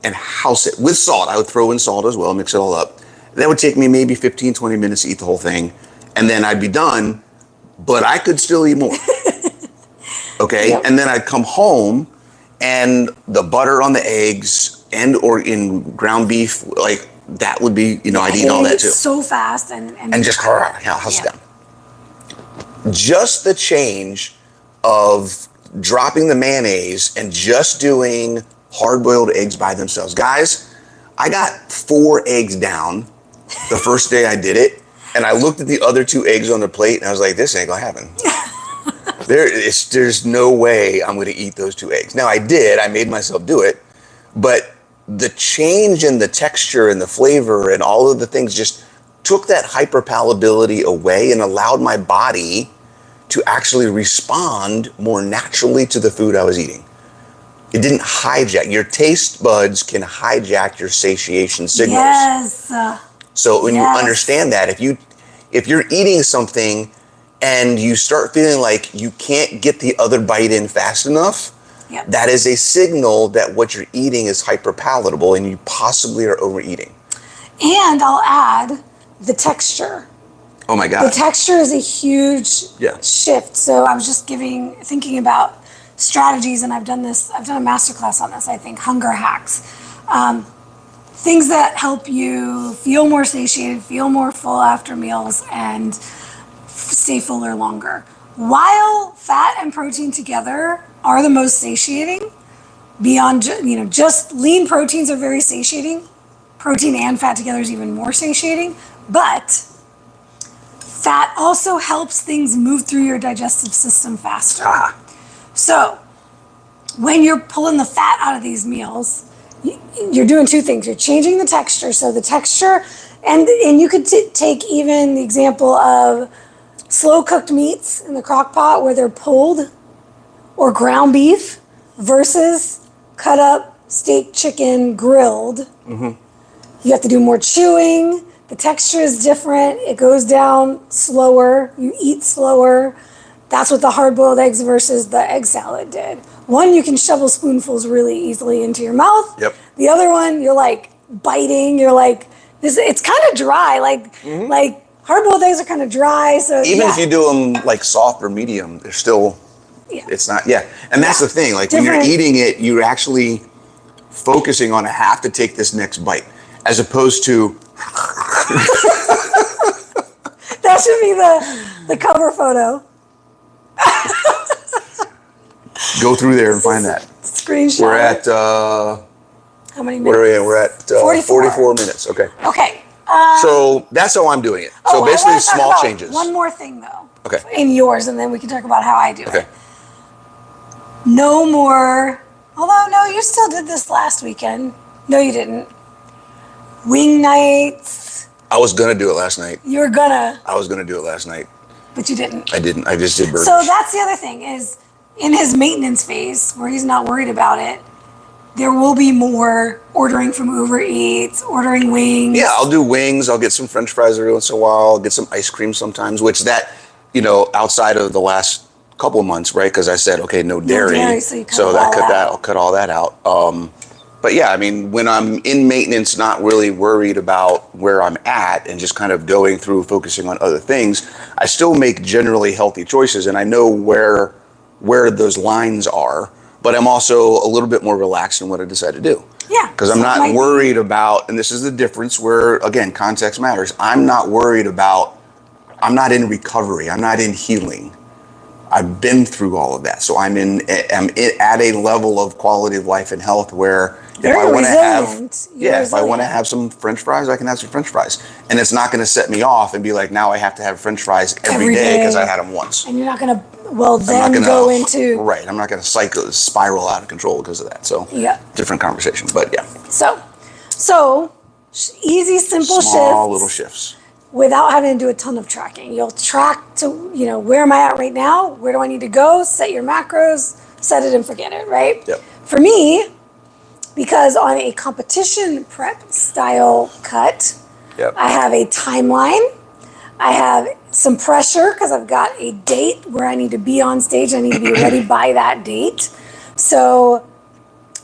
and house it with salt. I would throw in salt as well, mix it all up. That would take me maybe 15, 20 minutes to eat the whole thing. And then I'd be done, but I could still eat more. Okay. Yep. And then I'd come home and the butter on the eggs or in ground beef, like that would be, I'd eat all that too. So fast and just house it down. Just the change of dropping the mayonnaise and just doing hard-boiled eggs by themselves. Guys, I got 4 eggs down the first day I did it, and I looked at the other 2 eggs on the plate, and I was like, this ain't gonna happen. There's no way I'm gonna eat those 2 eggs. Now I did, I made myself do it, but the change in the texture and the flavor and all of the things just took that hyperpalatability away and allowed my body to actually respond more naturally to the food I was eating. It didn't hijack. Your taste buds can hijack your satiation signals. Yes. So when you understand that, if you're eating something and you start feeling like you can't get the other bite in fast enough, that is a signal that what you're eating is hyperpalatable and you possibly are overeating. And I'll add the texture. Oh my God. The texture is a huge shift. So I was just thinking about strategies, and I've done a masterclass on this, I think, hunger hacks. Things that help you feel more satiated, feel more full after meals, and stay fuller longer. While fat and protein together are the most satiating, beyond, just lean proteins are very satiating. Protein and fat together is even more satiating, but fat also helps things move through your digestive system faster. So when you're pulling the fat out of these meals, you're doing 2 things. You're changing the texture. So the texture, and you could take even the example of slow cooked meats in the crock pot where they're pulled, or ground beef versus cut up steak, chicken, grilled. Mm-hmm. You have to do more chewing. The texture is different. It goes down slower. You eat slower. That's what the hard-boiled eggs versus the egg salad did. One, you can shovel spoonfuls really easily into your mouth. Yep. The other one, you're like biting. You're like, it's kind of dry. Like hard-boiled eggs are kind of dry. So even if you do them like soft or medium, they're still, it's not, And that's the thing. Like when you're eating it, you're actually focusing on I have to take this next bite, as opposed to that should be the cover photo. Go through there and find that. Screenshot. We're at how many minutes? Where are we at? We're at 44 minutes. Okay. Okay. So that's how I'm doing it. So basically small changes. One more thing though. Okay. In yours, and then we can talk about how I do it. No more. Although no, you still did this last weekend. No, you didn't. Wing nights. I was gonna do it last night. You were gonna. I was gonna do it last night. But you didn't. I didn't. I just did burgers. So that's the other thing is in his maintenance phase where he's not worried about it. there will be more ordering from Uber Eats, ordering wings. Yeah, I'll do wings. I'll get some French fries every once in a while. I'll get some ice cream sometimes, which that, outside of the last couple of months, right? Because I said, okay, no dairy. So you cut So it that all cut that, out. I'll cut all that out. But yeah, I mean, when I'm in maintenance, not really worried about where I'm at and just kind of going through, focusing on other things, I still make generally healthy choices, and I know where those lines are. But I'm also a little bit more relaxed in what I decide to do. Yeah. Because I'm not worried about, and this is the difference where, again, context matters. I'm not worried about, I'm not in recovery. I'm not in healing. I've been through all of that. So I'm at a level of quality of life and health where if I want to have some French fries, I can have some French fries. And it's not going to set me off and be like, now I have to have French fries every day because I had them once. And you're not going to, go into. Right. I'm not going to spiral out of control because of that. So different conversation, but yeah. So easy, simple shifts. Small little shifts. Without having to do a ton of tracking. You'll track to, where am I at right now? Where do I need to go? Set your macros, set it and forget it, right? Yep. For me, because on a competition prep style cut, I have a timeline. I have some pressure because I've got a date where I need to be on stage. I need to be ready by that date. So,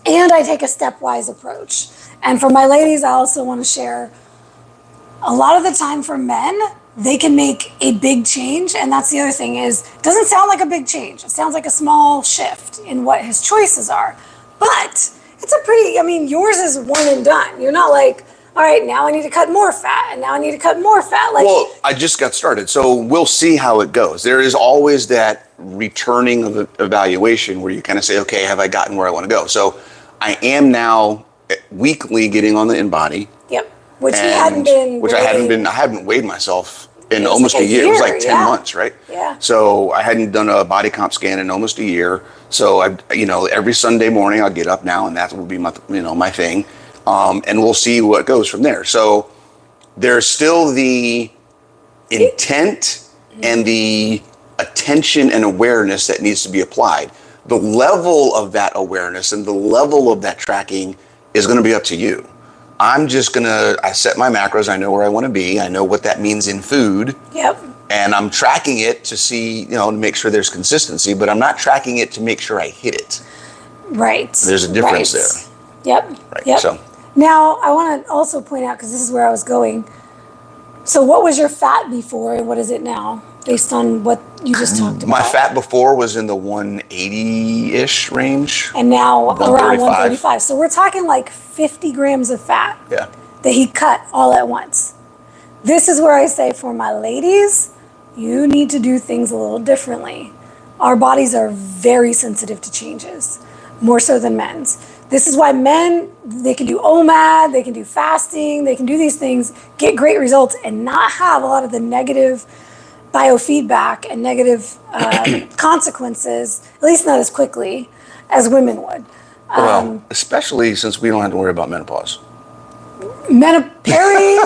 and I take a stepwise approach. And for my ladies, I also want to share, a lot of the time for men, they can make a big change. And that's the other thing is, it doesn't sound like a big change. It sounds like a small shift in what his choices are. But it's yours is one and done. You're not like, all right, now I need to cut more fat, and now I need to cut more fat. Well, I just got started, so we'll see how it goes. There is always that returning of the evaluation where you kind of say, okay, have I gotten where I want to go? So I am now weekly getting on the InBody. Yep. Which I haven't weighed myself in almost a year. It was like 10 months, right? Yeah. So I hadn't done a body comp scan in almost a year. So every Sunday morning I'll get up now, and that will be my thing. And we'll see what goes from there. So there's still the intent and the attention and awareness that needs to be applied. The level of that awareness and the level of that tracking is going to be up to you. I set my macros. I know where I want to be. I know what that means in food. Yep. And I'm tracking it to see, to make sure there's consistency, but I'm not tracking it to make sure I hit it. Right. There's a difference there. Yep. Right. Yep. So now I want to also point out, because this is where I was going. So what was your fat before and what is it now, based on what you just talked about? My fat before was in the 180-ish range. And now around 135. So we're talking like 50 grams of fat that he cut all at once. This is where I say, for my ladies, you need to do things a little differently. Our bodies are very sensitive to changes, more so than men's. This is why men, they can do OMAD, they can do fasting, they can do these things, get great results, and not have a lot of the negative biofeedback and negative consequences, at least not as quickly as women would. Well, especially since we don't have to worry about menopause. Peri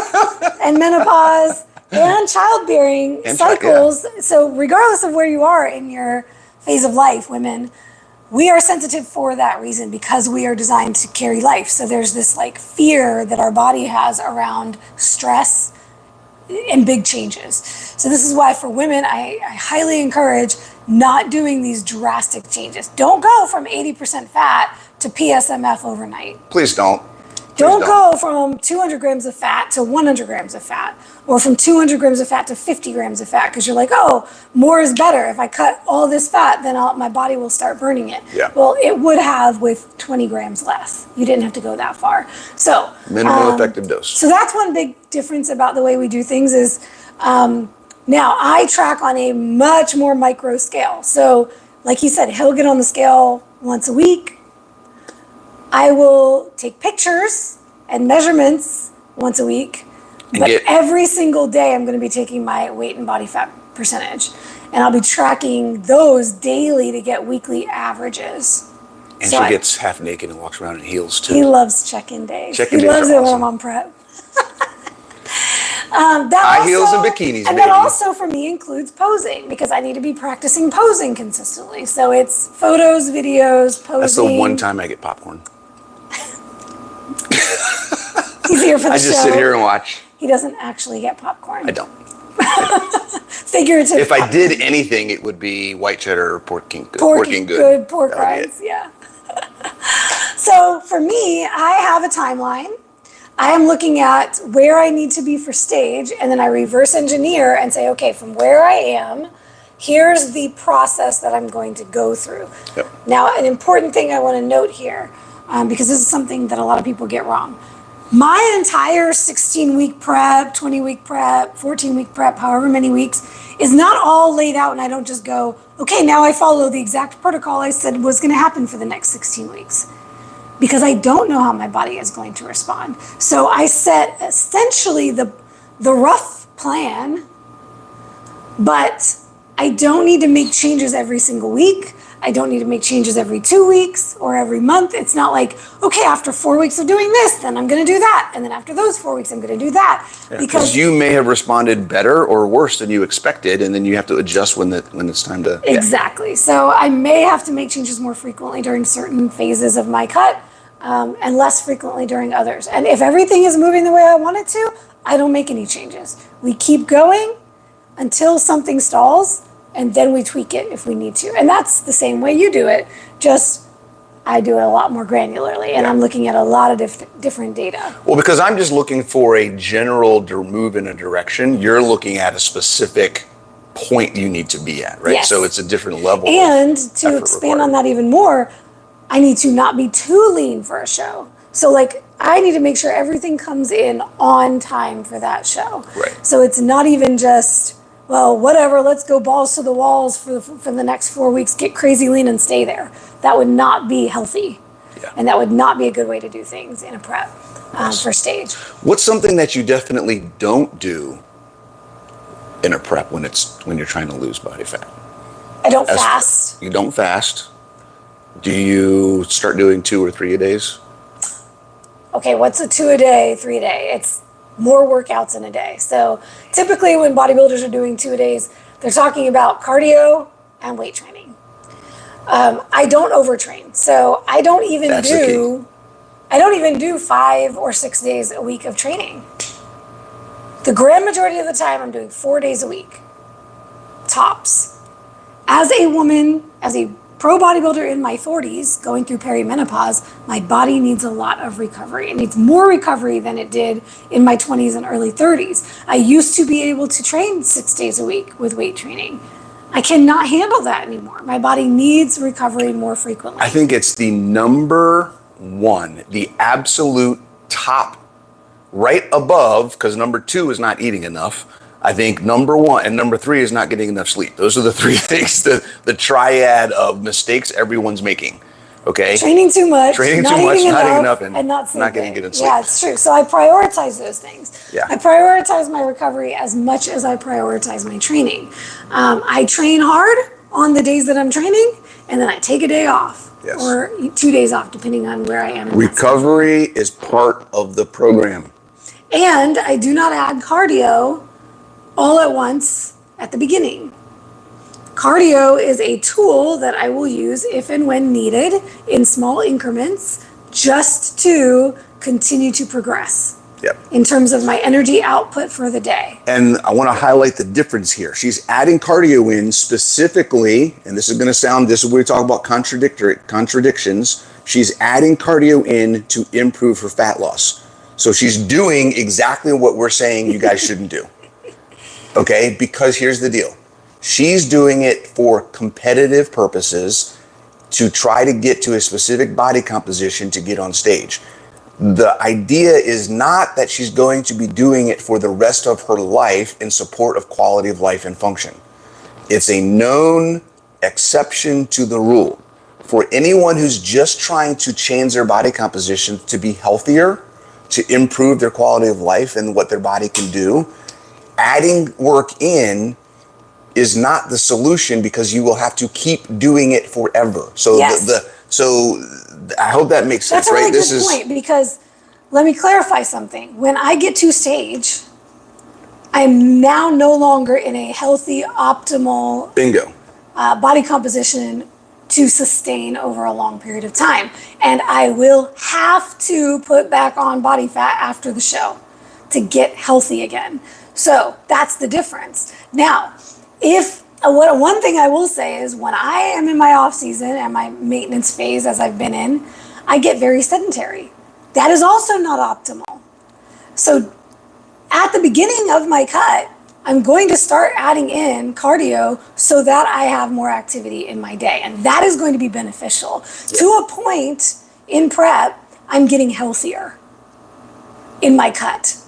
and menopause and childbearing cycles. So regardless of where you are in your phase of life, women, we are sensitive for that reason, because we are designed to carry life. So there's this fear that our body has around stress and big changes. So this is why for women, I highly encourage not doing these drastic changes. Don't go from 80% fat to PSMF overnight. Please don't. Don't go from 200 grams of fat to 100 grams of fat, or from 200 grams of fat to 50 grams of fat, because you're like, oh, more is better. If I cut all this fat, then my body will start burning it. Yeah. Well, it would have with 20 grams less. You didn't have to go that far. So minimal effective dose. So that's one big difference about the way we do things is now I track on a much more micro scale. So like he said, he'll get on the scale once a week. I will take pictures and measurements once a week, but every single day I'm going to be taking my weight and body fat percentage, and I'll be tracking those daily to get weekly averages. And so she gets half naked and walks around in heels too. He loves check-in days. He loves it when I'm on prep. High heels and bikinis, and that also for me includes posing, because I need to be practicing posing consistently. So it's photos, videos, posing. That's the one time I get popcorn. He's here for the I show. just sit here and watch. He doesn't actually get popcorn. I don't. Figurative. If I did anything, it would be white cheddar or porking good. Good pork rinds, yeah. So for me, I have a timeline. I am looking at where I need to be for stage, and then I reverse engineer and say, okay, from where I am, here's the process that I'm going to go through. Yep. Now, an important thing I want to note here, because this is something that a lot of people get wrong. My entire 16-week prep, 20-week prep, 14-week prep, however many weeks, is not all laid out, and I don't just go, okay, now I follow the exact protocol I said was going to happen for the next 16 weeks. Because I don't know how my body is going to respond. So I set essentially the rough plan, but I don't need to make changes every single week. I don't need to make changes every 2 weeks or every month. It's not like, okay, after 4 weeks of doing this, then I'm going to do that. And then after those 4 weeks, I'm going to do that. Yeah, because you may have responded better or worse than you expected, and then you have to adjust when it's time to. Exactly. Yeah. So I may have to make changes more frequently during certain phases of my cut, and less frequently during others. And if everything is moving the way I want it to, I don't make any changes. We keep going until something stalls, and then we tweak it if we need to. And that's the same way you do it, just I do it a lot more granularly, and I'm looking at a lot of different data. Well, because I'm just looking for a general move in a direction, you're looking at a specific point you need to be at, right? Yes. So it's a different level. And to expand on that even more, I need to not be too lean for a show. So like, I need to make sure everything comes in on time for that show. Right. So it's not even just, well, whatever, let's go balls to the walls for the next 4 weeks, get crazy lean and stay there. That would not be healthy. Yeah. And that would not be a good way to do things in a prep for stage. What's something that you definitely don't do in a prep when you're trying to lose body fat? I don't fast. You don't fast. Do you start doing 2 or 3 a days? Okay, what's a 2 a day, 3 a day? It's more workouts in a day. So typically when bodybuilders are doing 2 a days, they're talking about cardio and weight training. I don't overtrain. So I don't even do 5 or 6 days a week of training. The grand majority of the time I'm doing 4 days a week. Tops. As a woman, as a pro bodybuilder in my 40s, going through perimenopause, my body needs a lot of recovery. It needs more recovery than it did in my 20s and early 30s. I used to be able to train 6 days a week with weight training. I cannot handle that anymore. My body needs recovery more frequently. I think it's the number one, the absolute top, right above, because number 2 is not eating enough. I think number 1 and number 3 is not getting enough sleep. Those are the 3 things, the triad of mistakes everyone's making. Okay? Training too much, not eating enough, and not getting good sleep. Yeah, it's true. So I prioritize those things. Yeah. I prioritize my recovery as much as I prioritize my training. I train hard on the days that I'm training, and then I take a day off. Yes. Or 2 days off, depending on where I am. Recovery is part of the program. And I do not add cardio all at once at the beginning. Cardio is a tool that I will use if and when needed in small increments just to continue to progress. Yep. In terms of my energy output for the day. And I want to highlight the difference here. She's adding cardio in specifically, and this is where we talk about contradictions. She's adding cardio in to improve her fat loss. So she's doing exactly what we're saying you guys shouldn't do. Okay, because here's the deal. She's doing it for competitive purposes to try to get to a specific body composition to get on stage. The idea is not that she's going to be doing it for the rest of her life in support of quality of life and function. It's a known exception to the rule. For anyone who's just trying to change their body composition to be healthier, to improve their quality of life and what their body can do, adding work in is not the solution because you will have to keep doing it forever. So yes. So I hope that makes sense, right? That's a really good point, because let me clarify something. When I get to stage, I'm now no longer in a healthy, optimal bingo body composition to sustain over a long period of time. And I will have to put back on body fat after the show to get healthy again. So that's the difference. Now, one thing I will say is when I am in my off season and my maintenance phase, as I've been in, I get very sedentary. That is also not optimal. So at the beginning of my cut, I'm going to start adding in cardio so that I have more activity in my day. And that is going to be beneficial. Yeah. To a point in prep, I'm getting healthier in my cut.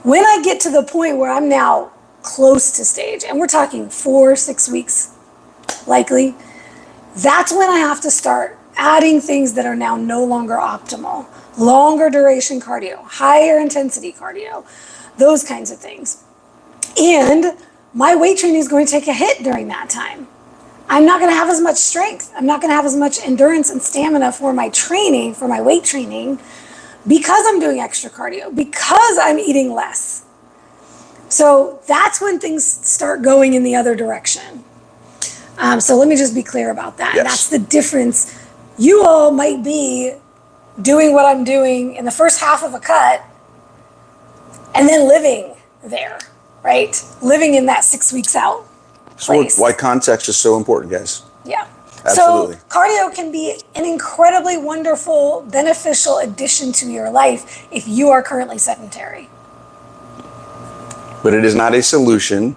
When I get to the point where I'm now close to stage, and we're talking 4-6 weeks likely, that's when I have to start adding things that are now no longer optimal. Longer duration cardio, higher intensity cardio, those kinds of things. And my weight training is going to take a hit during that time. I'm not going to have as much strength. I'm not going to have as much endurance and stamina for my training, for my weight training, because I'm doing extra cardio, because I'm eating less. So that's when things start going in the other direction. So let me just be clear about that. Yes. That's the difference. You all might be doing what I'm doing in the first half of a cut and then living there. Right? Living in that 6 weeks out place. So why context is so important, guys. Yeah. Absolutely. So cardio can be an incredibly wonderful, beneficial addition to your life if you are currently sedentary. But it is not a solution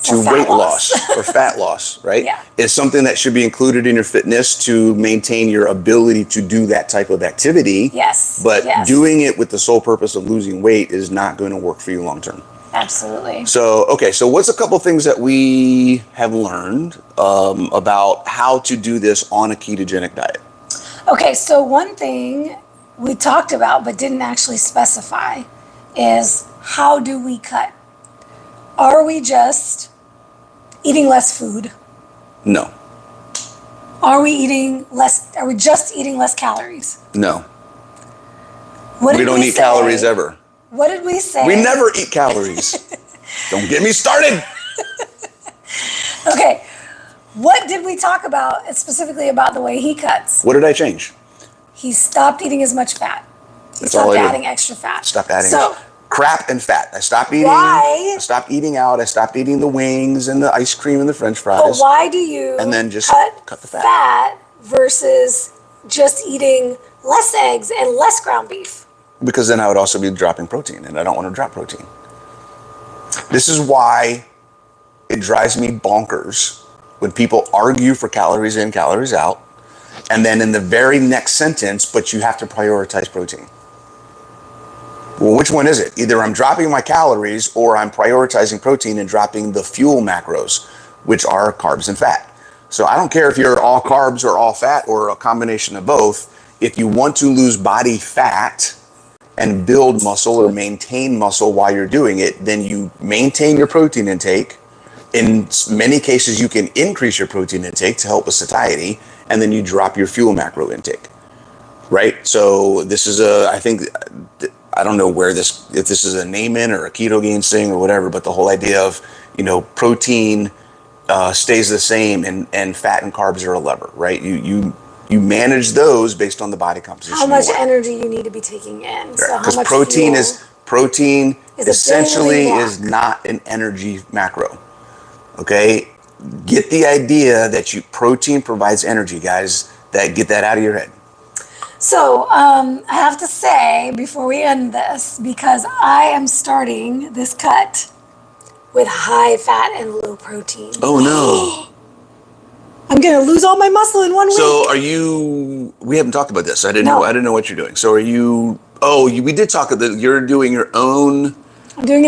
to weight loss or fat loss, right? Yeah. It's something that should be included in your fitness to maintain your ability to do that type of activity. Yes. But doing it with the sole purpose of losing weight is not going to work for you long term. Absolutely. So what's a couple things that we have learned about how to do this on a ketogenic diet? Okay, so one thing we talked about but didn't actually specify is how do we cut? Are we just eating less food? No. Are we just eating less calories? No. We don't eat calories ever. What did we say? We never eat calories. Don't get me started. Okay. What did we talk about specifically about the way he cuts? What did I change? He stopped eating as much fat. He stopped adding extra fat. Stopped adding crap and fat. I stopped eating. Why? I stopped eating out. I stopped eating the wings and the ice cream and the French fries. But why do you and then just cut the fat versus just eating less eggs and less ground beef? Because then I would also be dropping protein, and I don't want to drop protein. This is why it drives me bonkers when people argue for calories in, calories out, and then in the very next sentence, but you have to prioritize protein. Well, which one is it? Either I'm dropping my calories or I'm prioritizing protein and dropping the fuel macros, which are carbs and fat. So I don't care if you're all carbs or all fat or a combination of both. If you want to lose body fat and build muscle or maintain muscle while you're doing it, then you maintain your protein intake. In many cases, you can increase your protein intake to help with satiety, and then you drop your fuel macro intake, right? So this is I don't know if this is a name in or a ketogenic thing or whatever, but the whole idea of, protein stays the same and fat and carbs are a lever, right? You manage those based on the body composition. How much energy you need to be taking in. Right. So because protein essentially is not an energy macro. Okay? Get the idea that protein provides energy, guys. Get that out of your head. So I have to say before we end this, because I am starting this cut with high fat and low protein. Oh no. I'm going to lose all my muscle in 1 week. So we haven't talked about this. I didn't know what you're doing. So we did talk about you're doing your own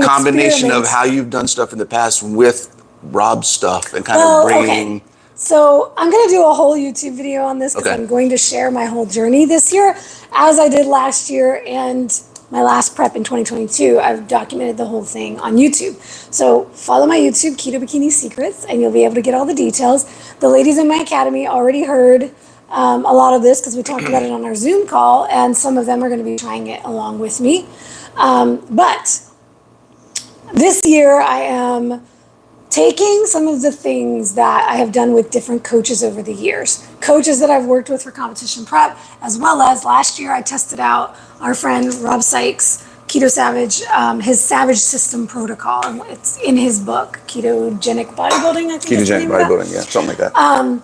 combination of how you've done stuff in the past with Rob's stuff and kind of bringing. Okay. So I'm going to do a whole YouTube video on this because I'm going to share my whole journey this year as I did last year and my last prep in 2022. I've documented the whole thing on YouTube. So follow my YouTube, Keto Bikini Secrets, and you'll be able to get all the details. The ladies in my academy already heard a lot of this because we talked about it on our Zoom call, and some of them are going to be trying it along with me. But this year I am taking some of the things that I have done with different coaches over the years, coaches that I've worked with for competition prep, as well as last year I tested out our friend Rob Sykes, Keto Savage, his Savage System protocol. And it's in his book, Ketogenic Bodybuilding, I think. Ketogenic bodybuilding, yeah, something like that.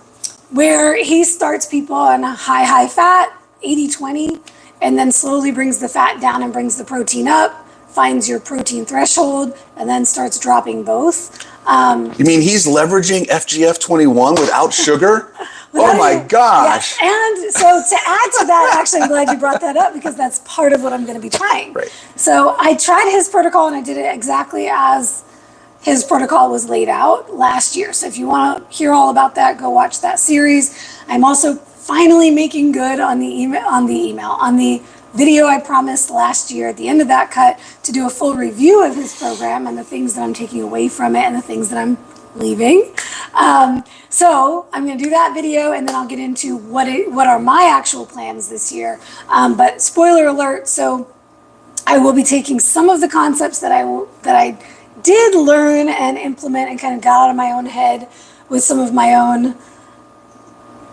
Where he starts people on a high fat, 80-20, and then slowly brings the fat down and brings the protein up, finds your protein threshold, and then starts dropping both. You mean he's leveraging FGF21 without sugar? Oh my gosh. Yes. And so to add to that, actually, I'm glad you brought that up because that's part of what I'm going to be trying. Right. So I tried his protocol and I did it exactly as his protocol was laid out last year. So if you want to hear all about that, go watch that series. I'm also finally making good on the video I promised last year at the end of that cut to do a full review of his program and the things that I'm taking away from it and the things that I'm leaving. So I'm going to do that video and then I'll get into what are my actual plans this year. But spoiler alert, so I will be taking some of the concepts that I did learn and implement and kind of got out of my own head with some of my own,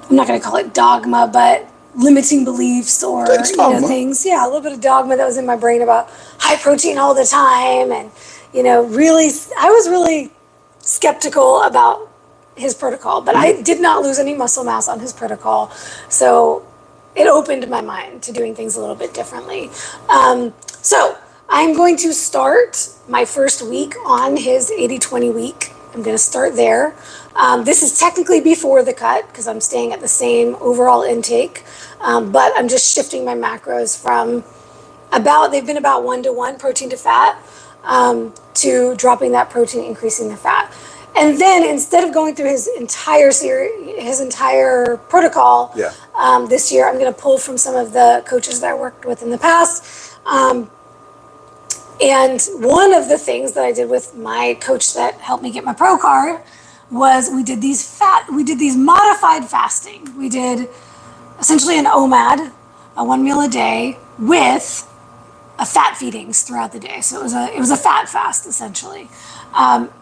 I'm not going to call it dogma, but limiting beliefs or things. Yeah, a little bit of dogma that was in my brain about high protein all the time. And, really, I was really skeptical about his protocol, but I did not lose any muscle mass on his protocol. So it opened my mind to doing things a little bit differently. So I'm going to start my first week on his 80-20 week. I'm going to start there. This is technically before the cut because I'm staying at the same overall intake, but I'm just shifting my macros from they've been about 1-to-1 protein to fat, to dropping that protein, increasing the fat. And then instead of going through his entire protocol, this year, I'm going to pull from some of the coaches that I worked with in the past. And one of the things that I did with my coach that helped me get my pro card was we did these modified fasting. We did essentially an OMAD, a 1 meal a day with a fat feedings throughout the day. So it was a fat fast essentially,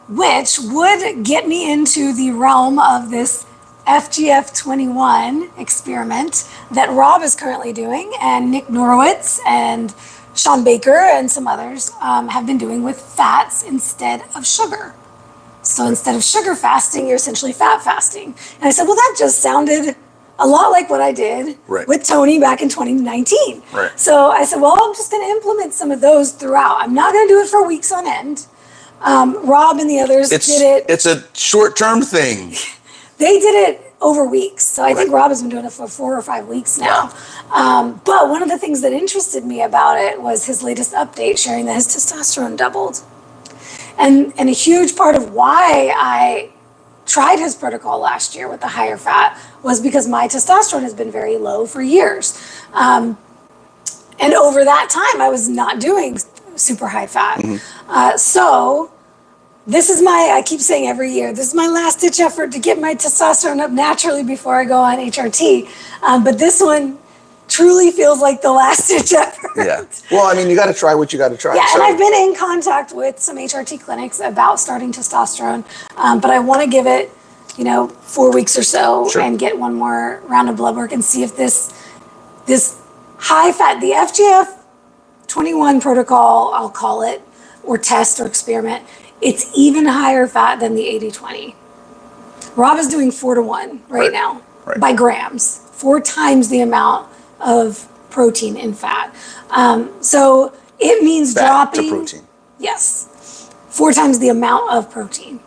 which would get me into the realm of this FGF21 experiment that Rob is currently doing, and Nick Norowitz and Sean Baker and some others have been doing with fats instead of sugar. So instead of sugar fasting, you're essentially fat fasting. And I said, well, that just sounded a lot like what I did with Tony back in 2019. Right. So I said, well, I'm just going to implement some of those throughout. I'm not going to do it for weeks on end. Rob and the others did it. It's a short-term thing. They did it over weeks. So I think Rob has been doing it for 4 or 5 weeks now. But one of the things that interested me about it was his latest update sharing that his testosterone doubled. And a huge part of why I tried his protocol last year with the higher fat was because my testosterone has been very low for years. And over that time, I was not doing super high fat. So this is I keep saying every year, this is my last ditch effort to get my testosterone up naturally before I go on HRT. But this one truly feels like the last ditch effort. Yeah. Well, I mean, you got to try what you got to try. Yeah, and I've been in contact with some HRT clinics about starting testosterone, but I want to give it, 4 weeks or so and get one more round of blood work and see if this high fat, the FGF21 protocol, I'll call it, or test or experiment, it's even higher fat than the 80-20. Rob is doing 4-to-1 right now by grams, 4 times the amount of protein in fat. So it means fat dropping to protein. Yes, 4 times the amount of protein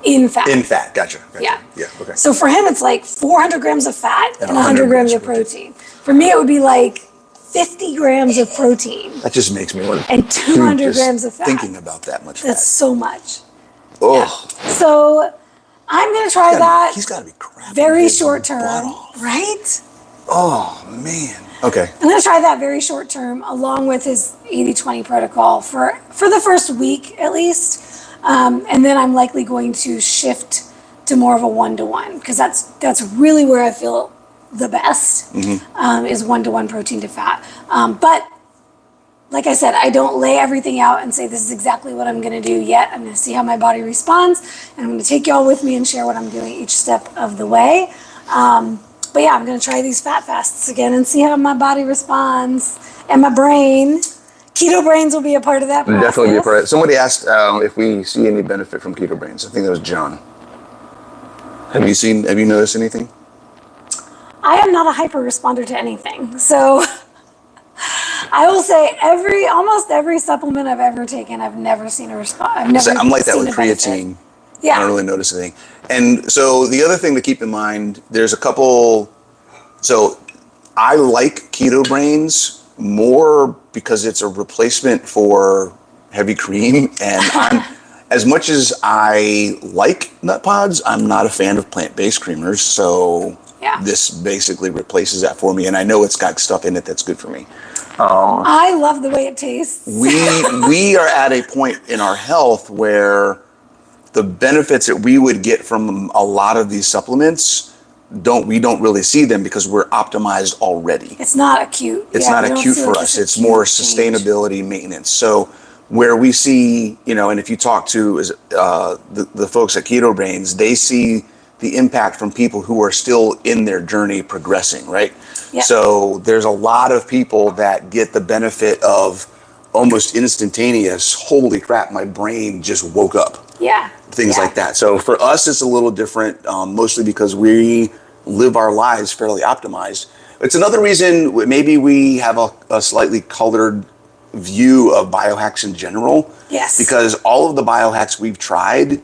in fat. In fat, gotcha. Yeah. Yeah. Okay. So for him, it's like 400 grams of fat and 100 grams of protein. For me, it would be like 50 grams of protein. That just makes me want to. And 200 grams of fat. Thinking about that much fat. That's so much. Oh. Yeah. So I'm going to try that. He's got to be crapping. Very short term, right? Oh, man. Okay. I'm going to try that very short term along with his 80-20 protocol for the first week at least. And then I'm likely going to shift to more of a 1-to-1 because that's really where I feel the best is 1-to-1 protein to fat. But like I said, I don't lay everything out and say this is exactly what I'm going to do yet. I'm going to see how my body responds, and I'm going to take y'all with me and share what I'm doing each step of the way. But yeah, I'm going to try these fat fasts again and see how my body responds and my brain. Keto brains will be a part of that process. Definitely be a part of it. Somebody asked if we see any benefit from keto brains. I think that was John. Have you noticed anything? I am not a hyper responder to anything. So I will say almost every supplement I've ever taken, I've never seen a response. I'm like that with creatine. Yeah. I don't really notice anything. And so the other thing to keep in mind, there's a couple. So I like keto brains more because it's a replacement for heavy cream. And as much as I like nut pods, I'm not a fan of plant-based creamers. So this basically replaces that for me. And I know it's got stuff in it that's good for me. I love the way it tastes. We are at a point in our health where the benefits that we would get from a lot of these supplements we don't really see them because we're optimized already. It's not acute. It's not acute for us. It's more sustainability maintenance. So where we see, and if you talk to the folks at Keto Brains, they see the impact from people who are still in their journey progressing, right? Yep. So there's a lot of people that get the benefit of almost instantaneous, holy crap, my brain just woke up. Yeah. Things like that. So for us, it's a little different, mostly because we live our lives fairly optimized. It's another reason maybe we have a slightly colored view of biohacks in general. Yes. Because all of the biohacks we've tried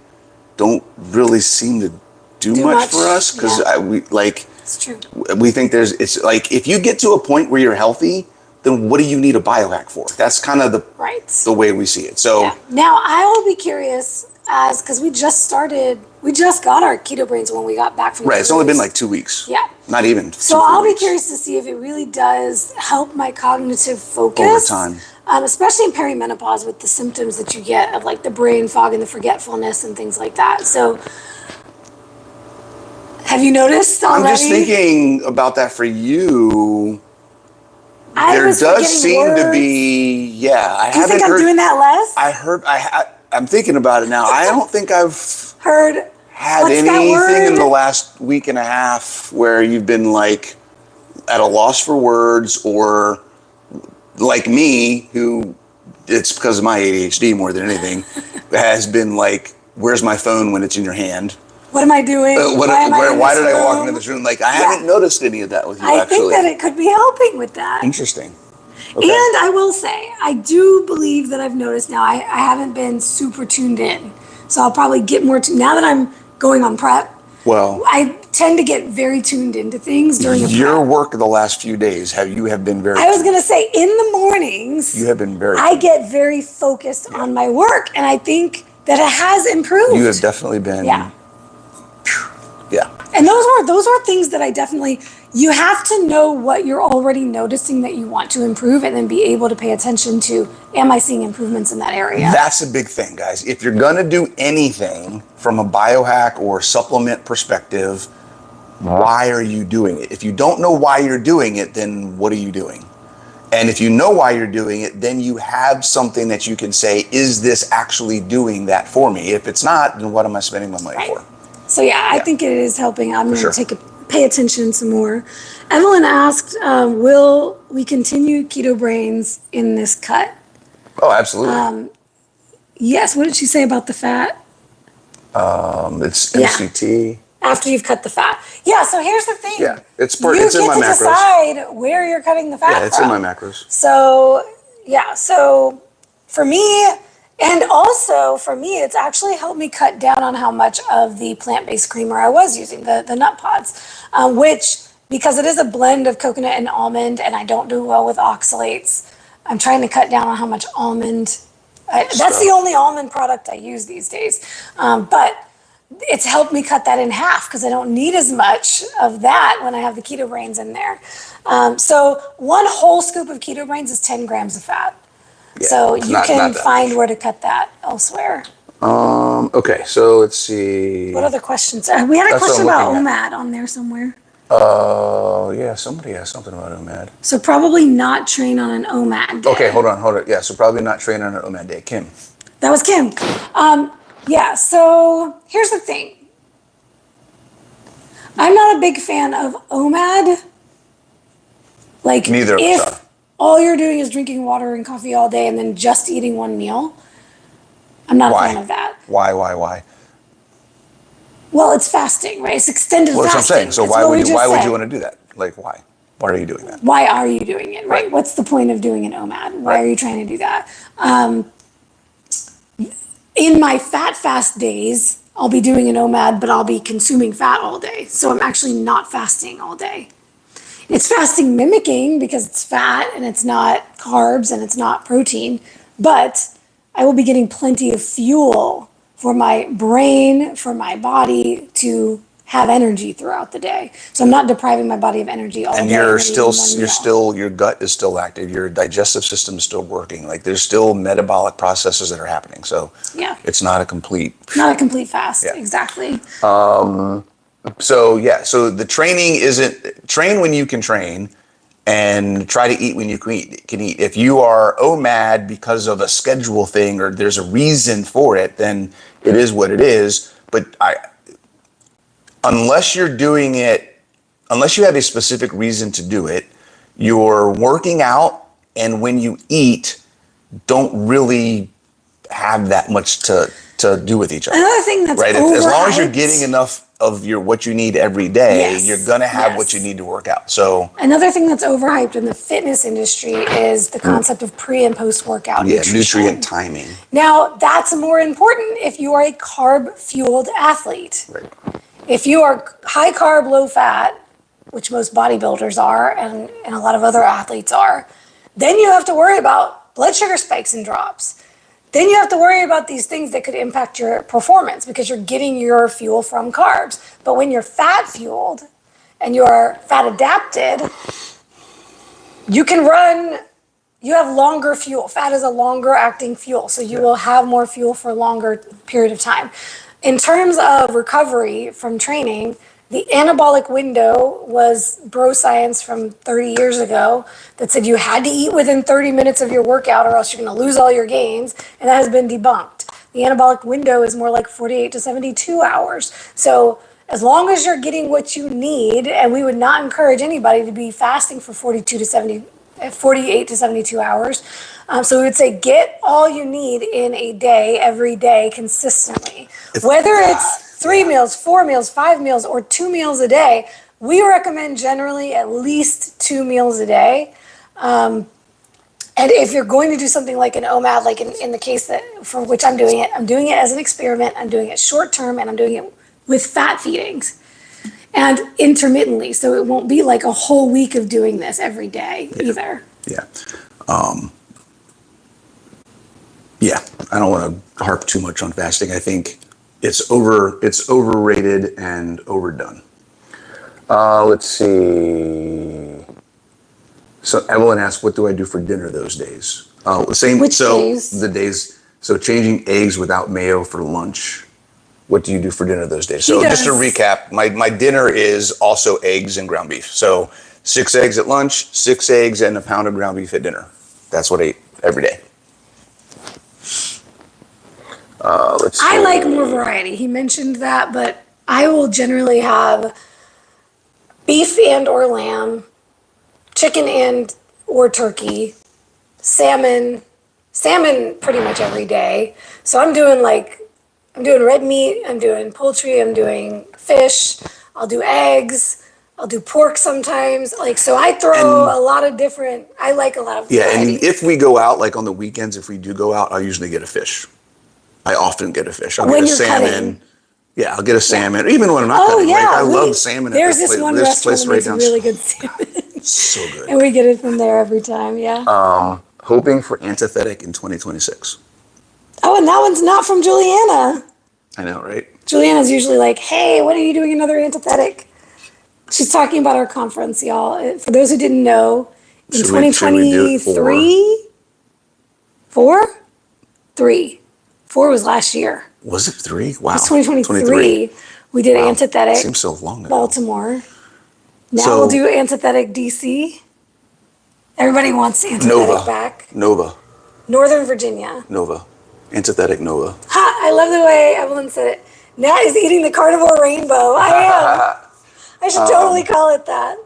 don't really seem to do much for us. Because it's true. We think it's like if you get to a point where you're healthy, then what do you need a biohack for? That's kind of the way we see it. So now I will be curious because we just got our Keto Brains when we got back from Right, it's only been like 2 weeks. Yeah. Not even. So I'll be curious to see if it really does help my cognitive focus. Over time. Especially in perimenopause with the symptoms that you get of like the brain fog and the forgetfulness and things like that. So have you noticed already? I'm just thinking about that for you. There does seem to be, Do you think I'm doing that less? I'm thinking about it now. I don't think I've had anything in the last week and a half where you've been like at a loss for words, or like me, who it's because of my ADHD more than anything, has been like, where's my phone when it's in your hand? What am I doing? Why did I walk into this room? Like, I haven't noticed any of that with you, I think that it could be helping with that. Interesting. Okay. And I will say, I do believe that I've noticed now, I haven't been super tuned in. So I'll probably get more now that I'm going on prep. Well, I tend to get very tuned into things during the your prep. work the last few days. You have been very. I was going to say, in the mornings, you have been very. I get very focused on my work, and I think that it has improved. You have definitely been. Yeah. Yeah. And those are things that you have to know what you're already noticing that you want to improve, and then be able to pay attention to, am I seeing improvements in that area? That's a big thing, guys. If you're going to do anything from a biohack or supplement perspective, why are you doing it? If you don't know why you're doing it, then what are you doing? And if you know why you're doing it, then you have something that you can say, is this actually doing that for me? If it's not, then what am I spending my money for? So I think it is helping. I'm going to pay attention some more. Evelyn asked, will we continue Keto Brains in this cut? Oh, absolutely. Yes. What did she say about the fat? It's MCT. After you've cut the fat. Yeah, so here's the thing. Yeah, it's in my macros. You get to decide where you're cutting the fat from. Yeah, it's in my macros. So for me, and also for me, it's actually helped me cut down on how much of the plant-based creamer I was using, the nut pods, which, because it is a blend of coconut and almond, and I don't do well with oxalates, I'm trying to cut down on how much almond. That's the only almond product I use these days. But it's helped me cut that in half because I don't need as much of that when I have the Keto Brains in there. So one whole scoop of Keto Brains is 10 grams of fat. Yeah, so you can find where to cut that elsewhere. Okay, so let's see. What other questions? We had a question about OMAD on there somewhere. Yeah, somebody asked something about OMAD. So probably not train on an OMAD day. Okay, hold on. Yeah, so probably not train on an OMAD day. Kim. That was Kim. Yeah, so here's the thing. I'm not a big fan of OMAD. Like, Neither of us if are. all you're doing is drinking water and coffee all day and then just eating one meal, I'm not a fan of that. Why? Well, it's fasting, right? It's extended Well, that's what I'm fasting. saying. So That's why what would we you just said. want to do that? Like, why? Why are you doing that? Why are you doing it, right? Right. What's the point of doing an OMAD? Why Right. are you trying to do that? In my fat fast days, I'll be doing an OMAD, but I'll be consuming fat all day. So I'm actually not fasting all day. It's fasting mimicking because it's fat and it's not carbs and it's not protein, but I will be getting plenty of fuel for my brain, for my body to have energy throughout the day. So I'm not depriving my body of energy all And day. your gut is still active. Your digestive system is still working. Like, there's still metabolic processes that are happening. So Yeah. it's not a complete. Not a complete fast, Yeah. exactly. So the training isn't train when you can train, and try to eat when you can eat. If you are OMAD because of a schedule thing or there's a reason for it, then it is what it is. But unless you're doing it, unless you have a specific reason to do it, you're working out, and when you eat, don't really have that much to do with each other. Another thing that's right. overhyped. As long as you're getting enough of what you need every day, Yes, you're gonna have yes. what you need to work out. So Another thing that's overhyped in the fitness industry is the concept of pre and post workout nutrition. nutrient timing. Now, that's more important if you are a carb fueled athlete. Right. If you are high carb, low fat, which most bodybuilders are and a lot of other athletes are, then you have to worry about blood sugar spikes and drops. Then you have to worry about these things that could impact your performance because you're getting your fuel from carbs. But when you're fat fueled and you're fat adapted, you can run, you have longer fuel. Fat is a longer acting fuel, so you will have more fuel for a longer period of time. In terms of recovery from training, the anabolic window was bro science from 30 years ago that said you had to eat within 30 minutes of your workout or else you're going to lose all your gains, and that has been debunked. The anabolic window is more like 48 to 72 hours. So as long as you're getting what you need, and we would not encourage anybody to be fasting for 48 to 72 hours. So we would say get all you need in a day, every day, consistently. Whether it's 3 meals, 4 meals, 5 meals, or 2 meals a day, we recommend generally at least 2 meals a day. And if you're going to do something like an OMAD, like in the case that for which I'm doing it as an experiment. I'm doing it short term, and I'm doing it with fat feedings and intermittently. So it won't be like a whole week of doing this every day either. Yeah. I don't want to harp too much on fasting. I think it's overrated and overdone. Let's see. So Evelyn asked, "What do I do for dinner those days?" The same. Which days? The days. So changing eggs without mayo for lunch. What do you do for dinner those days? So just to recap, my dinner is also eggs and ground beef. So 6 eggs at lunch, 6 eggs and a pound of ground beef at dinner. That's what I eat every day. Let's see. I like more variety. He mentioned that, but I will generally have beef and or lamb, chicken and or turkey, salmon pretty much every day. So I'm doing red meat, I'm doing poultry, I'm doing fish, I'll do eggs, I'll do pork sometimes. So I throw a lot of different, I like a lot of variety. And if we go out, like on the weekends, if we do go out, I'll usually get a fish. I often get a fish. I'll get a salmon. Cutting. Yeah, I'll get a salmon. Even when I'm not cutting. Yeah, I love salmon. There's this one restaurant that makes really good salmon. So good. And we get it from there every time, yeah. Hoping for antithetic in 2026. Oh, and that one's not from Juliana. I know, right? Juliana's usually like, hey, when are you doing another antithetic? She's talking about our conference, y'all. For those who didn't know, in 2023, 4 was last year. Was it 3? Wow. It's 2023. We did antithetic. Seems so long ago. Baltimore. Now we'll do antithetic DC. Everybody wants antithetic back. Nova. Northern Virginia. Nova. Antithetic Nova. Ha! I love the way Evelyn said it. Nat is eating the carnivore rainbow. I am. I should totally call it that.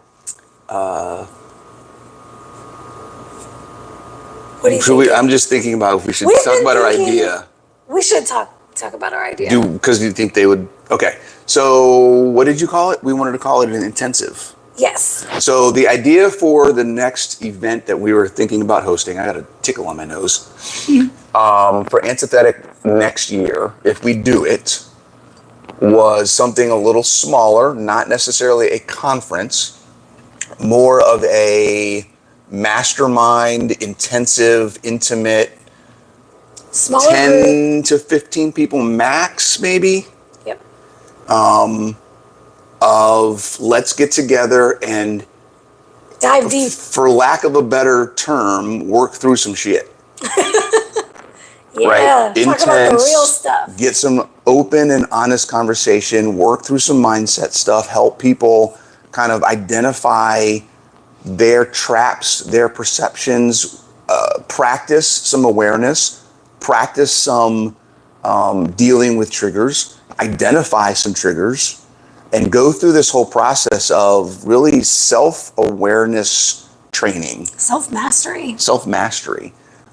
What do you think? I'm just thinking about if we should talk about our idea. We should talk about our idea. Because you think they would. Okay. So what did you call it? We wanted to call it an intensive. Yes. So the idea for the next event that we were thinking about hosting, I got a tickle on my nose, for antithetic next year, if we do it, was something a little smaller, not necessarily a conference, more of a mastermind, intensive, intimate, Smaller 10 group. to 15 people max, maybe. Yep. Of let's get together and dive deep. For lack of a better term, work through some shit. Yeah. Right? Talk about the real stuff. Get some open and honest conversation, work through some mindset stuff, help people kind of identify their traps, their perceptions, practice some awareness, practice some dealing with triggers, identify some triggers, and go through this whole process of really self-awareness training. Self-mastery.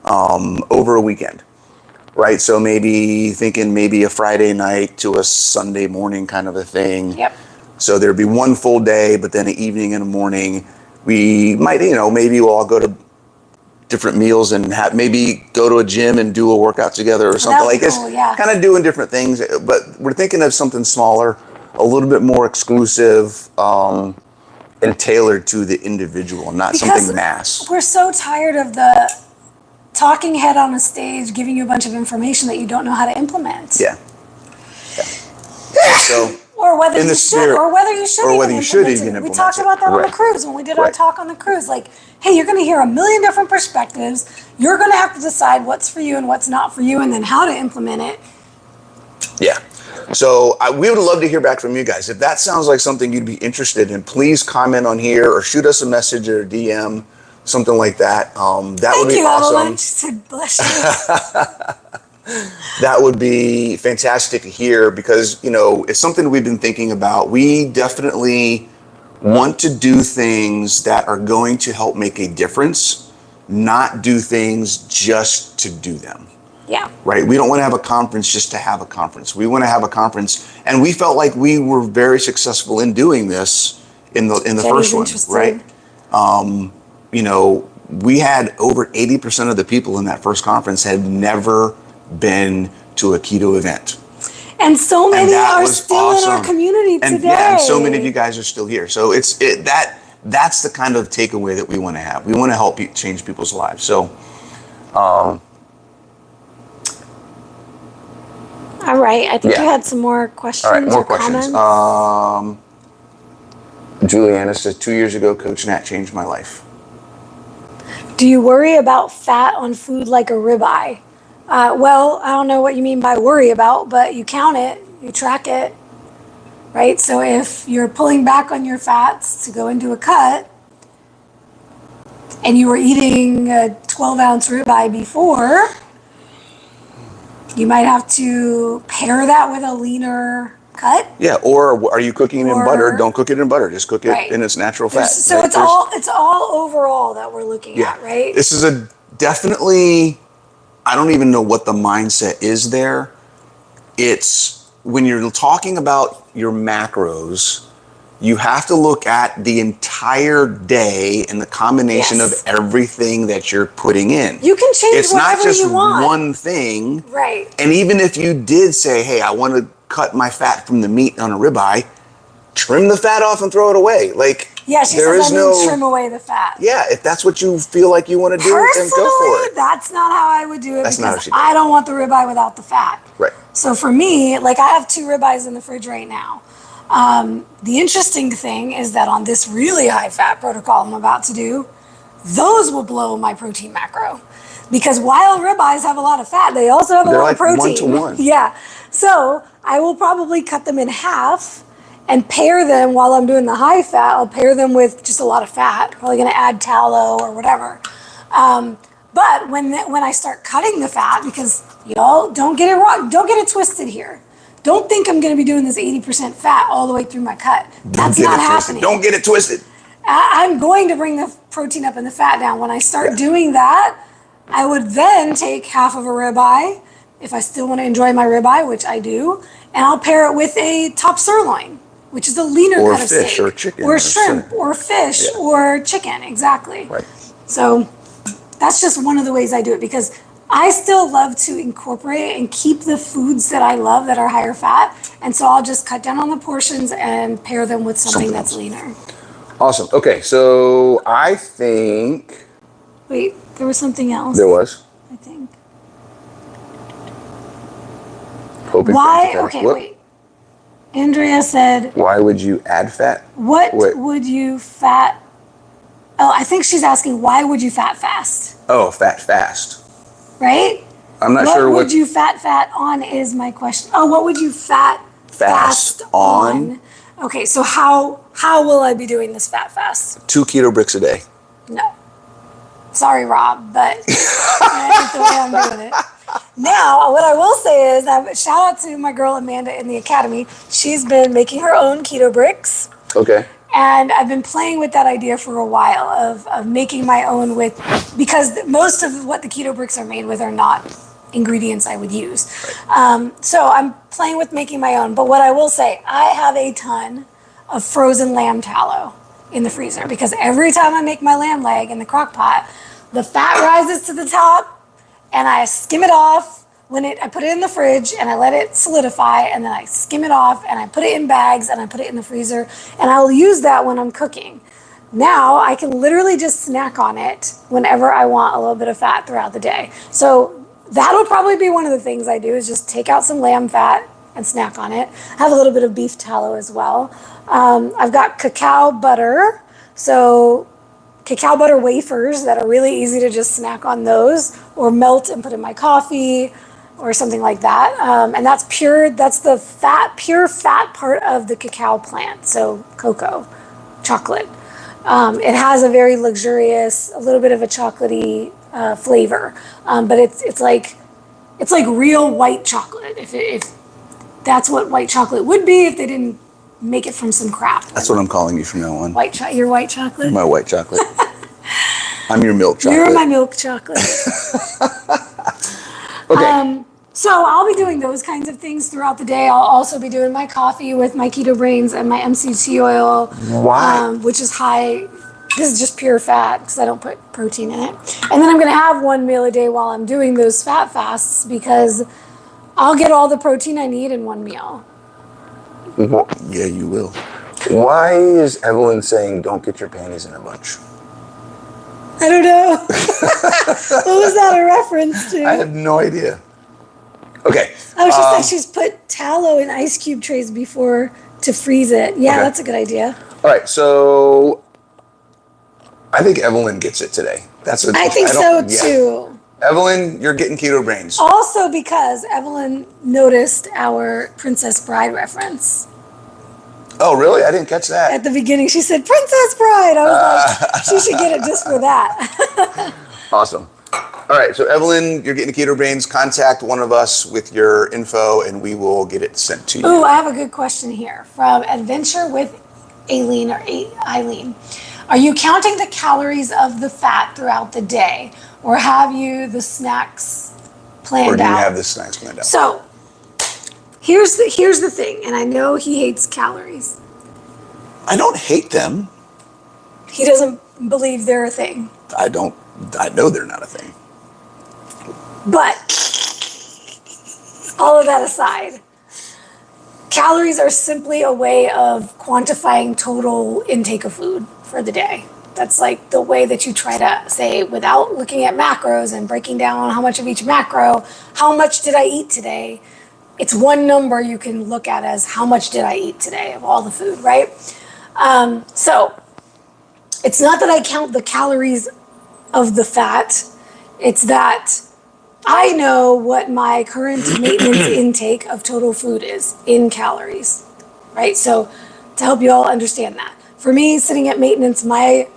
Over a weekend, right? So maybe a Friday night to a Sunday morning kind of a thing. Yep. So there'd be one full day, but then an evening and a morning. We might, maybe we'll all go to different meals and maybe go to a gym and do a workout together or something like this. Yeah. Kind of doing different things, but we're thinking of something smaller, a little bit more exclusive, and tailored to the individual, not something mass. We're so tired of the talking head on a stage giving you a bunch of information that you don't know how to implement. Yeah. So, or whether you should even implement We talked about that on the cruise when we did our talk on the cruise. Like, hey, you're going to hear a million different perspectives. You're going to have to decide what's for you and what's not for you, and then how to implement it. Yeah. So we would love to hear back from you guys. If that sounds like something you'd be interested in, please comment on here or shoot us a message or a DM, something like that. That would be awesome. Evelyn. She said, bless you. That would be fantastic to hear because, it's something we've been thinking about. We definitely want to do things that are going to help make a difference, not do things just to do them. Yeah. Right. We don't want to have a conference just to have a conference. We want to have a conference, and we felt like we were very successful in doing this in the first one, right? We had over 80% of the people in that first conference had never been to a keto event. And so many are still in our community today. And so many of you guys are still here. So that's the kind of takeaway that we want to have. We want to help change people's lives. So, all right. I think you had some more questions. All right, more questions. Comments. Juliana says, 2 years ago, Coach Nat changed my life. Do you worry about fat on food like a ribeye? Well, I don't know what you mean by worry about, but you count it, you track it, right? So if you're pulling back on your fats to go into a cut, and you were eating a 12-ounce ribeye before, you might have to pair that with a leaner cut. Yeah, or are you cooking it in butter? Don't cook it in butter. Just cook it in its natural fat. So it's all overall that we're looking at, right? This is definitely, I don't even know what the mindset is there. It's when you're talking about your macros, you have to look at the entire day and the combination of everything that you're putting in. You can change whatever you want. It's not just one thing. Right. And even if you did say, hey, I want to cut my fat from the meat on a ribeye, trim the fat off and throw it away. Yeah, she says trim away the fat. Yeah, if that's what you feel like you want to do, then go for it. That's not how I would do it because she I don't want the ribeye without the fat. Right. So for me, I have 2 ribeyes in the fridge right now. The interesting thing is that on this really high fat protocol I'm about to do, those will blow my protein macro. Because while ribeyes have a lot of fat, they also have a lot of protein. They're 1 to 1. Yeah. So I will probably cut them in half and pair them while I'm doing the high fat. I'll pair them with just a lot of fat. Probably going to add tallow or whatever. But when I start cutting the fat, because y'all don't get it wrong, don't get it twisted here. Don't think I'm going to be doing this 80% fat all the way through my cut. That's not happening. Don't get it twisted. I'm going to bring the protein up and the fat down. When I start doing that, I would then take half of a ribeye, if I still want to enjoy my ribeye, which I do, and I'll pair it with a top sirloin, which is a leaner cut of steak. Or fish or chicken. Or shrimp or fish or chicken, exactly. Right. So that's just one of the ways I do it, because I still love to incorporate and keep the foods that I love that are higher fat. And so I'll just cut down on the portions and pair them with something that's leaner. Awesome. Okay, so I think... Wait, there was something else. There was. I think. Why? Okay, wait. Andrea said... Why would you add fat? What would you fat... Oh, I think she's asking, why would you fat fast? Oh, fat fast. Right? I'm not sure what would you fat on is my question. Oh, what would you fast on? Okay, so how will I be doing this fat fast? 2 keto bricks a day. No. Sorry, Rob, but that's the way I'm doing it. Now, what I will say is, shout out to my girl Amanda in the Academy. She's been making her own keto bricks. Okay. And I've been playing with that idea for a while of making my own because most of what the keto bricks are made with are not ingredients I would use. So I'm playing with making my own. But what I will say, I have a ton of frozen lamb tallow in the freezer, because every time I make my lamb leg in the crock pot, the fat rises to the top and I skim it off. I put it in the fridge and I let it solidify, and then I skim it off and I put it in bags and I put it in the freezer, and I'll use that when I'm cooking. Now I can literally just snack on it whenever I want a little bit of fat throughout the day. So that'll probably be one of the things I do, is just take out some lamb fat and snack on it. I have a little bit of beef tallow as well. I've got cacao butter. So cacao butter wafers that are really easy to just snack on those, or melt and put in my coffee, or something like that. And that's the pure fat part of the cacao plant. So cocoa, chocolate. It has a very luxurious, a little bit of a chocolatey flavor. But it's like real white chocolate. If that's what white chocolate would be if they didn't make it from some crap. That's what I'm calling you from now on. Your white chocolate? My white chocolate. I'm your milk chocolate. You're my milk chocolate. Okay. So I'll be doing those kinds of things throughout the day. I'll also be doing my coffee with my keto brains and my MCT oil. Why? Which is high. This is just pure fat because I don't put protein in it. And then I'm going to have one meal a day while I'm doing those fat fasts, because I'll get all the protein I need in one meal. Yeah, you will. Why is Evelyn saying don't get your panties in a bunch? I don't know. What was that a reference to? I have no idea. Okay. Oh, she said she's put tallow in ice cube trays before to freeze it. Yeah, that's a good idea. All right, so I think Evelyn gets it today. I think so too. Evelyn, you're getting keto brains. Also because Evelyn noticed our Princess Bride reference. Oh, really? I didn't catch that. At the beginning, she said, Princess Bride. I was like, she should get it just for that. Awesome. All right, so Evelyn, you're getting keto brains. Contact one of us with your info and we will get it sent to you. Ooh, I have a good question here from Adventure with Aileen or Eileen. Are you counting the calories of the fat throughout the day, or have you the snacks planned out? Or do you have the snacks planned out? So here's the thing, and I know he hates calories. I don't hate them. He doesn't believe they're a thing. I know they're not a thing. But all of that aside, calories are simply a way of quantifying total intake of food for the day. That's like the way that you try to say, without looking at macros and breaking down how much of each macro, how much did I eat today? It's one number you can look at as how much did I eat today of all the food, right? So it's not that I count the calories of the fat. It's that I know what my current maintenance intake of total food is in calories, right? So to help you all understand that. For me, sitting at maintenance, my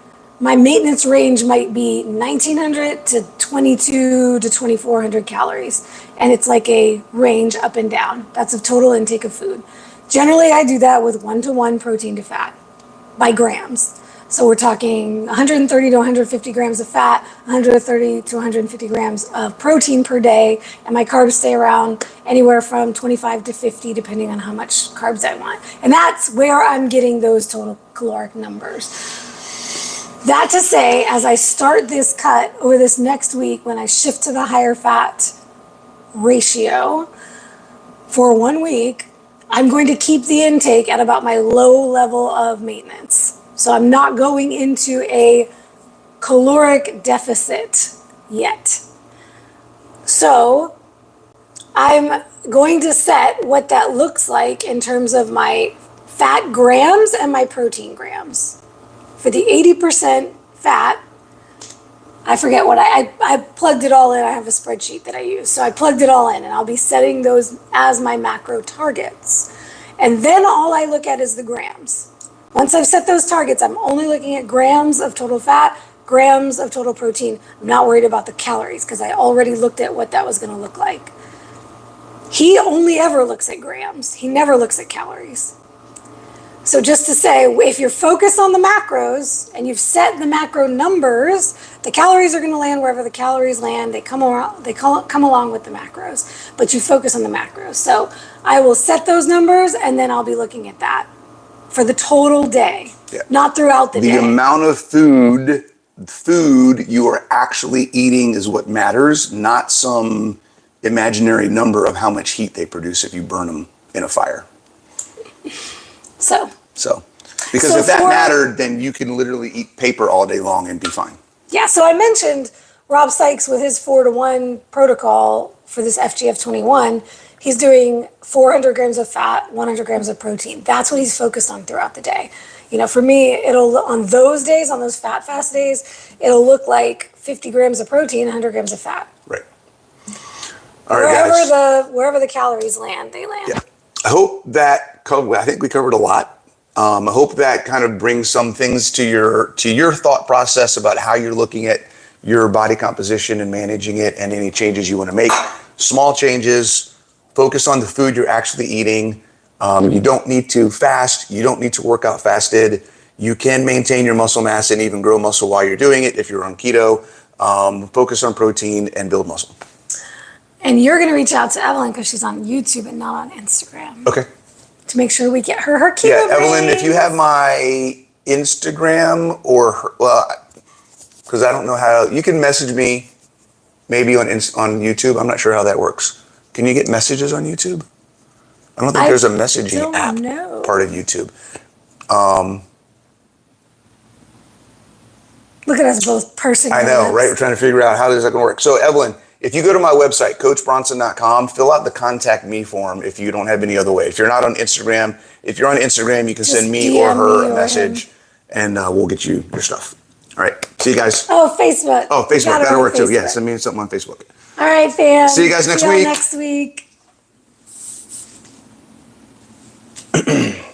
maintenance range might be 1900 to 22 to 2400 calories. And it's like a range up and down. That's a total intake of food. Generally, I do that with 1-to-1 protein to fat by grams. So we're talking 130 to 150 grams of fat, 130 to 150 grams of protein per day, and my carbs stay around anywhere from 25 to 50, depending on how much carbs I want. And that's where I'm getting those total caloric numbers. That to say, as I start this cut over this next week, when I shift to the higher fat ratio for 1 week, I'm going to keep the intake at about my low level of maintenance. So I'm not going into a caloric deficit yet. So I'm going to set what that looks like in terms of my fat grams and my protein grams. For the 80% fat, I forget what I plugged it all in. I have a spreadsheet that I use. So I plugged it all in, and I'll be setting those as my macro targets. And then all I look at is the grams. Once I've set those targets, I'm only looking at grams of total fat, grams of total protein. I'm not worried about the calories because I already looked at what that was going to look like. He only ever looks at grams. He never looks at calories. So just to say, if you're focused on the macros and you've set the macro numbers, the calories are going to land wherever the calories land. They come along with the macros, but you focus on the macros. So I will set those numbers, and then I'll be looking at that for the total day, not throughout the day. The amount of food you are actually eating is what matters, not some imaginary number of how much heat they produce if you burn them in a fire. So, because if that mattered, then you can literally eat paper all day long and be fine. Yeah, so I mentioned Rob Sykes with his 4-to-1 protocol for this FGF21. He's doing 400 grams of fat, 100 grams of protein. That's what he's focused on throughout the day. You know, for me, on those days, on those fat fast days, it'll look like 50 grams of protein, 100 grams of fat. Right. All right, guys. Wherever the calories land, they land. Yeah. I hope that I think we covered a lot. I hope that kind of brings some things to your thought process about how you're looking at your body composition and managing it, and any changes you want to make. Small changes. Focus on the food you're actually eating. You don't need to fast. You don't need to work out fasted. You can maintain your muscle mass and even grow muscle while you're doing it if you're on keto. Focus on protein and build muscle. And you're going to reach out to Evelyn because she's on YouTube and not on Instagram. Okay. To make sure we get her keto. Yeah, Evelyn, if you have my Instagram or because I don't know how, you can message me maybe on YouTube. I'm not sure how that works. Can you get messages on YouTube? I don't think there's a messaging app part of YouTube. Look at us both pursing. I know, right? We're trying to figure out how this is going to work. So, Evelyn, if you go to my website, coachbronson.com, fill out the contact me form if you don't have any other way. If you're not on Instagram, if you're on Instagram, you can send me or her a message, and we'll get you your stuff. All right. See you guys. Oh, Facebook. Oh, Facebook. That'll work too. Yeah, send me something on Facebook. All right, fam. See you guys next week. See you next week.